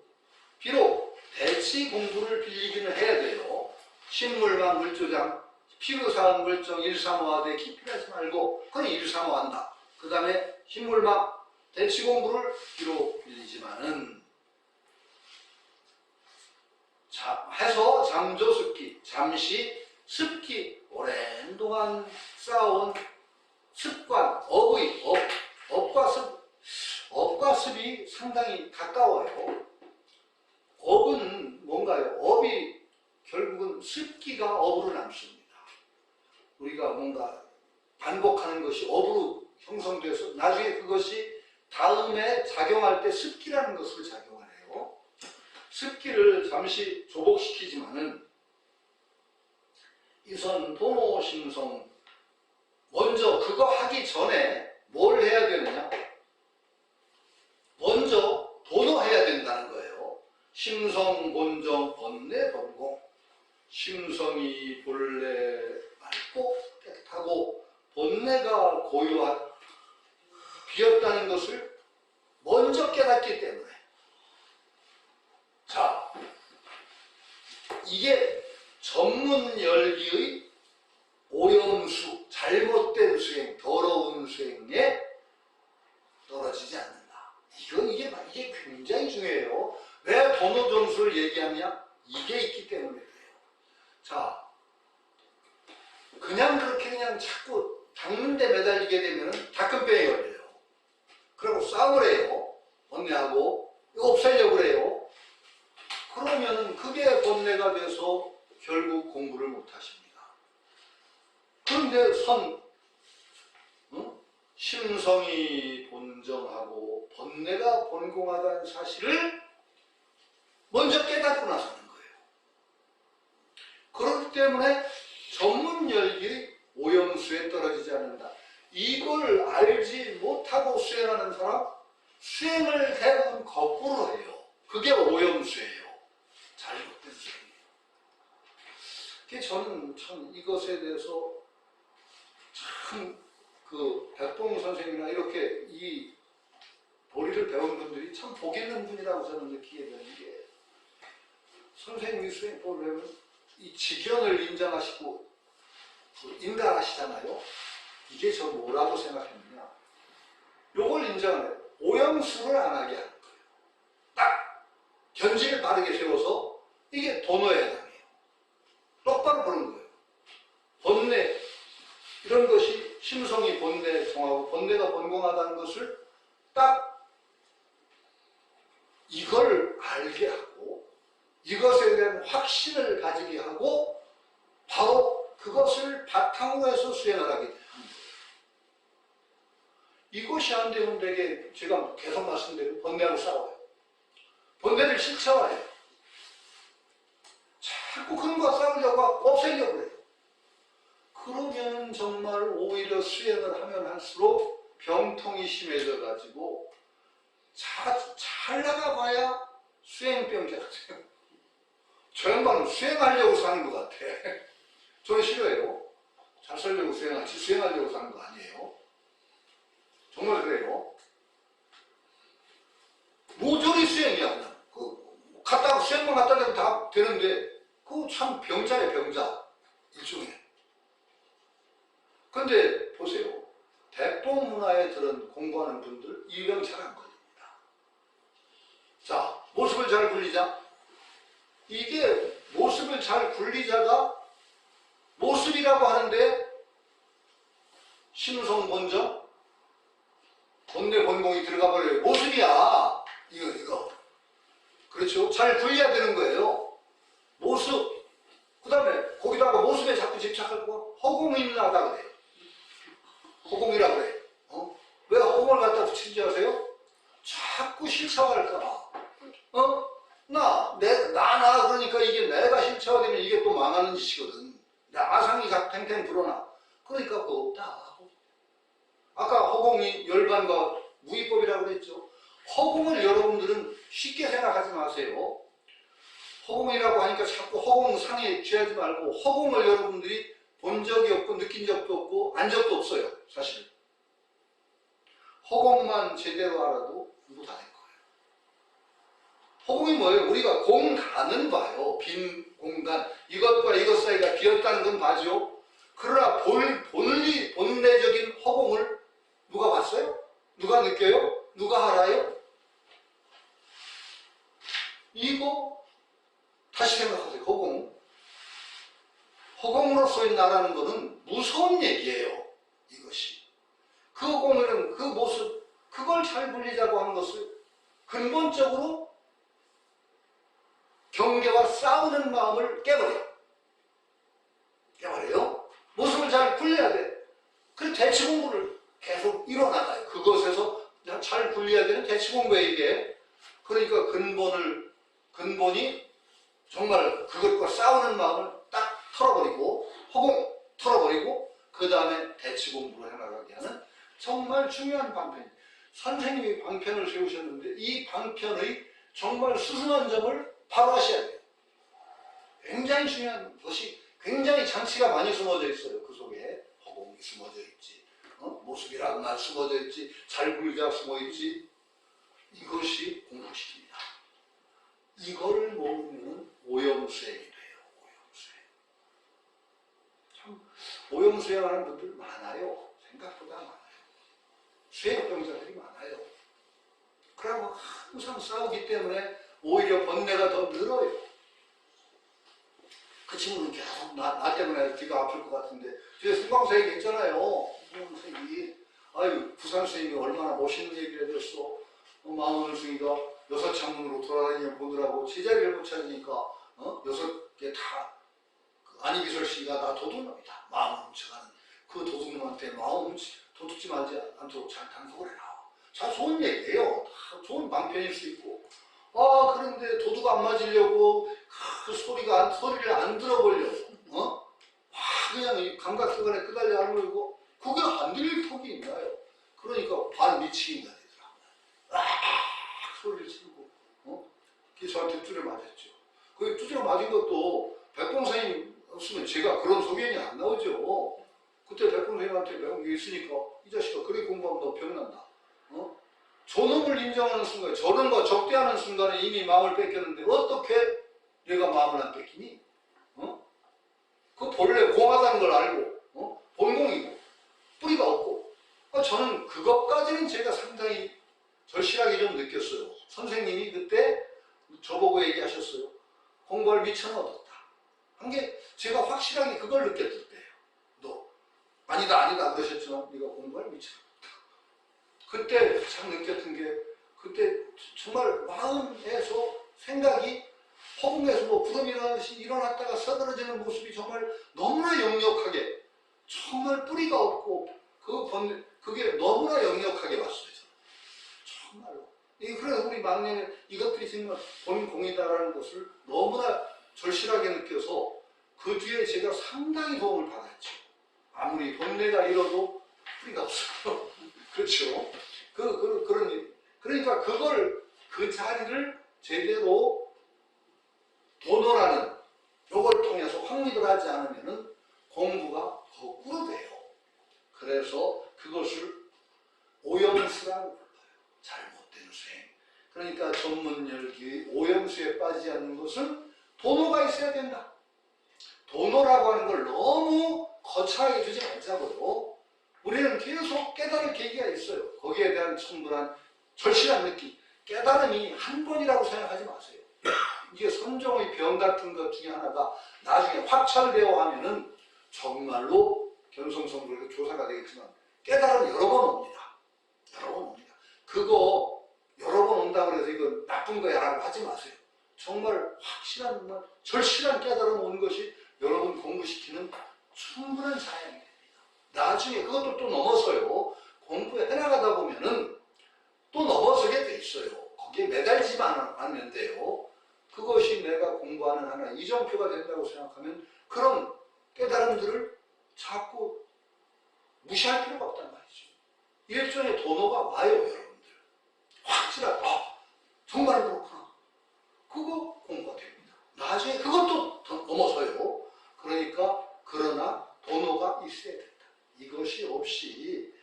비록 대치 공부를 빌리기는 해야 돼요. 신물만 물조장, 필요사항 물정 1, 3호하되 깊이 하지 말고 그건 1, 3호 한다. 그 다음에 신물만 대치 공부를 비록 빌리지만은 해서 잠조습기, 잠시 습기, 오랜 동안 쌓아온 습관, 업과 습이 상당히 가까워요. 업은 뭔가요? 업이 결국은 습기가 업으로 남습니다. 우리가 뭔가 반복하는 것이 업으로 형성돼서 나중에 그것이 다음에 작용할 때 습기라는 것을 작용하네요. 습기를 잠시 조복시키지만은 이선 도노 심성 먼저 그거 하기 전에 뭘 해야 되느냐? 먼저 도노해야 된다는 거예요. 심성, 본정, 번뇌, 번공. 심성이 본래 맑고 깨끗하고 번뇌가 고요한 비었다는 것을 먼저 깨닫기 때문에 자, 이게 전문 열기의 오염수, 잘못된 수행, 더러운 수행에 떨어지지 않는다. 이게 굉장히 중요해요. 왜 번호 점수를 얘기하냐? 이게 있기 때문에 그래요. 자, 그렇게 자꾸 닦는 데 매달리게 되면 닦은병에 걸려요. 그리고 싸우래요. 번뇌하고 이거 없애려고 그래요. 그러면은 그게 번뇌가 돼서 결국 공부를 못 하십니다. 그런데 심성이 본정하고 번뇌가 본공하다는 사실을 먼저 깨닫고 나서는 거예요. 그렇기 때문에 전문 열기의 오염수에 떨어지지 않는다. 이걸 알지 못하고 수행하는 사람, 수행을 대부분 거꾸로 해요. 그게 오염수예요. 잘못된 수행이에요. 저는 참 이것에 대해서 참 백봉 선생님이나 이렇게 이 도리를 배운 분들이 참 복 있는 분이라고 저는 느끼게 되는 게 선생님이 수행법을 배우면 이 직연을 인정하시고 인간하시잖아요. 이게 저 뭐라고 생각했느냐. 요걸 인정을 해요. 오염수를 안 하게 하는 거예요. 딱 견지를 바르게 세워서 이게 도노에 해당해요. 똑바로 보는 거예요. 본래 이런 것이 심성이 본래 정하고 본래가 본공하다는 것을 딱 이걸 알게 하고 이것에 대한 확신을 가지게 하고 바로 그것을 바탕으로 해서 수행을 하게 됩니다. 이것이 안 되면 되게 제가 계속 말씀드린 번뇌하고 싸워요. 번뇌를 실체화해요. 자꾸 그런 거 싸우려고 없애려고 해요. 그러면 정말 오히려 수행을 하면 할수록 병통이 심해져 가지고 잘 나가봐야 수행병자가 돼요. 저 양반은 수행하려고 사는 것 같아. 저는 싫어해요. 잘 살려고 수행하지 수행하려고 사는 거 아니에요. 정말 그래요. 모조리 수행이야 그냥. 갔다가 수행만 갖다 대면 다 되는데 그거 참 병자예요. 병자 일종의. 근데 보세요. 대법 문화에 들은 공부하는 분들 이 병 잘 안 걸립니다. 자, 모습을 잘 굴리자. 이게 모습을 잘 굴리자가 모습이라고 하는데 심성 본정 본내 본공이 들어가 버려요. 모습이야. 이거. 그렇죠? 잘 굴려야 되는 거예요. 모습. 그 다음에 거기다가 모습에 자꾸 집착할 거 허공이라다 그래요. 허공이라고 그래. 왜 허공을 갖다 붙이는 줄 아세요? 자꾸 실체화할까 봐. 나 그러니까 이게 내가 실체화되면 이게 또 망하는 짓이거든. 아상이 탱탱 불어나. 그러니까 그거 없다. 아까 허공이 열반과 무위법이라고 그랬죠. 허공을 여러분들은 쉽게 생각하지 마세요. 허공이라고 하니까 자꾸 허공상에 취하지 말고 허공을 여러분들이 본 적이 없고 느낀 적도 없고 안 적도 없어요. 사실. 허공만 제대로 알아도 공부 다 될 거예요. 허공이 뭐예요? 우리가 공간은 봐요. 빈 공간. 이것과 이것 사이가 비었다는 건 봐죠. 그러나 본래적인 허공을 누가 봤어요? 누가 느껴요? 누가 알아요? 이거 다시 생각하세요. 허공으로서의 나라는 것은 무서운 얘기예요. 이것이. 그 허공에는 그 모습, 그걸 잘 불리자고 하는 것을 근본적으로 경계와 싸우는 마음을 깨버려요. 모습을 잘 굴려야 돼. 그래서 대치 공부를 계속 이뤄나가요. 그것에서 잘 굴려야 되는 대치 공부에 이게. 그러니까 근본이 정말 그것과 싸우는 마음을 딱 털어버리고 허공 털어버리고 그 다음에 대치 공부를 해나가게 하는 정말 중요한 방편이에요. 선생님이 방편을 세우셨는데 이 방편의 정말 수승한 점을 바로 하셔야 돼요. 굉장히 중요한 것이 굉장히 장치가 많이 숨어져 있어요. 그 속에 허공이 숨어져 있지, 모습이라는 말 숨어져 있지, 잘 굴자 숨어 있지. 이것이 공부시킵니다. 이걸 모르면 오염수행이 돼요. 참 오염수행하는 분들 많아요. 생각보다 많아요. 수행병자들이 많아요. 그러고 항상 싸우기 때문에 오히려 번뇌가 더 늘어요. 그 친구는 계속 나 때문에 귀가 아플 것 같은데 뒤에 승광사 얘기 했잖아요. 승광사기 아유 부산 스님이 얼마나 멋있는 얘기를 해줬어. 마음원숭이가 6창문으로 돌아다니며 보느라고 제자리를 못 찾으니까 6개 다 안희비설 씨가 다 도둑놈이다. 마음을 훔쳐가는 그 도둑놈한테 마음 도둑질 하지 않도록 잘 단속을 해라. 참 좋은 얘기예요. 다 좋은 방편일 수 있고. 그런데 도둑 안 맞으려고 그 소리를 안 들어보려고 그냥 감각기관에 끄달려 알고 그게 안 들릴 턱이 있나요? 그러니까 반 미치기가 되더라고요. 소리를 치고 그게 저한테 두드려 맞았죠. 그 두드려 맞은 것도 백봉사님 없으면 제가 그런 소견이 안 나오죠. 그때 백봉사님한테 배운 게 있으니까 이 자식아 그렇게 공부하면 너 병난다. 존엄을 인정하는 순간, 저런과 적대하는 순간에 이미 마음을 뺏겼는데 어떻게 내가 마음을 안 뺏기니? 그 본래 공하다는 걸 알고 본공이고 뿌리가 없고 저는 그것까지는 제가 상당히 절실하게 좀 느꼈어요. 선생님이 그때 저보고 얘기하셨어요. 공부할 미천은 얻었다. 한 게 제가 확실하게 그걸 느꼈을 때예요. 너 아니다 그러셨지만 네가 공부할 미천은 얻었다. 그때 참 느꼈던 게 그때 정말 마음에서 생각이 허공에서 뭐 구름이 일어났다가 서늘어지는 모습이 정말 너무나 역력하게 정말 뿌리가 없고 그게 너무나 역력하게 왔어요. 정말로. 그래서 우리 막내는 이것들이 정말 본공이다라는 것을 너무나 절실하게 느껴서 그 뒤에 제가 상당히 도움을 받았죠. 아무리 본내가 이뤄도 뿌리가 없어요. 그렇죠. 그런 일. 그러니까 그 자리를 제대로 도노라는 요걸 통해서 확립을 하지 않으면은 공부가 거꾸로 돼요. 그래서 그것을 오염수라고 불러요. 잘못된 수행. 그러니까 전문열기 오염수에 빠지지 않는 것은 도노가 있어야 된다. 도노라고 하는 걸 너무 거창하게 주지 말자고요. 우리는 계속 깨달을 계기가 있어요. 거기에 대한 충분한 절실한 느낌. 깨달음이 한 번이라고 생각하지 마세요. 이게 선종의 병 같은 것 중에 하나가 나중에 확철되어 하면은 정말로 견성성불에서 조사가 되겠지만 깨달음이 여러 번 옵니다. 여러 번 옵니다. 그거 여러 번 온다고 해서 이거 나쁜 거야 라고 하지 마세요. 정말 확실한, 절실한 깨달음 온 것이 여러분 공부시키는 충분한 사양이 됩니다. 나중에 그것도 또 넘어서요. 공부해 나가다 보면은 또 넘어서게 돼 있어요. 거기에 매달지만 않으면 돼요. 그것이 내가 공부하는 하나의 이정표가 된다고 생각하면 그런 깨달음들을 자꾸 무시할 필요가 없단 말이죠. 일종의 도노가 와요, 여러분들. 확실한, 정말 그렇구나. 그거 공부가 됩니다. 나중에 그것도 더 넘어서요. 그러니까, 그러나 도노가 있어야 된다. 이것이 없이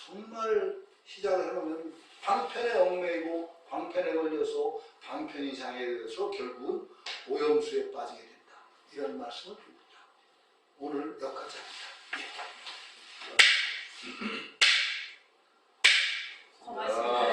정말 시작을 해놓으면 방편에 얽매이고 방편에 걸려서 방편이 장애돼서 결국은 오염수에 빠지게 된다. 이런 말씀을 드립니다. 오늘 여기까지 합니다. 고맙습니다.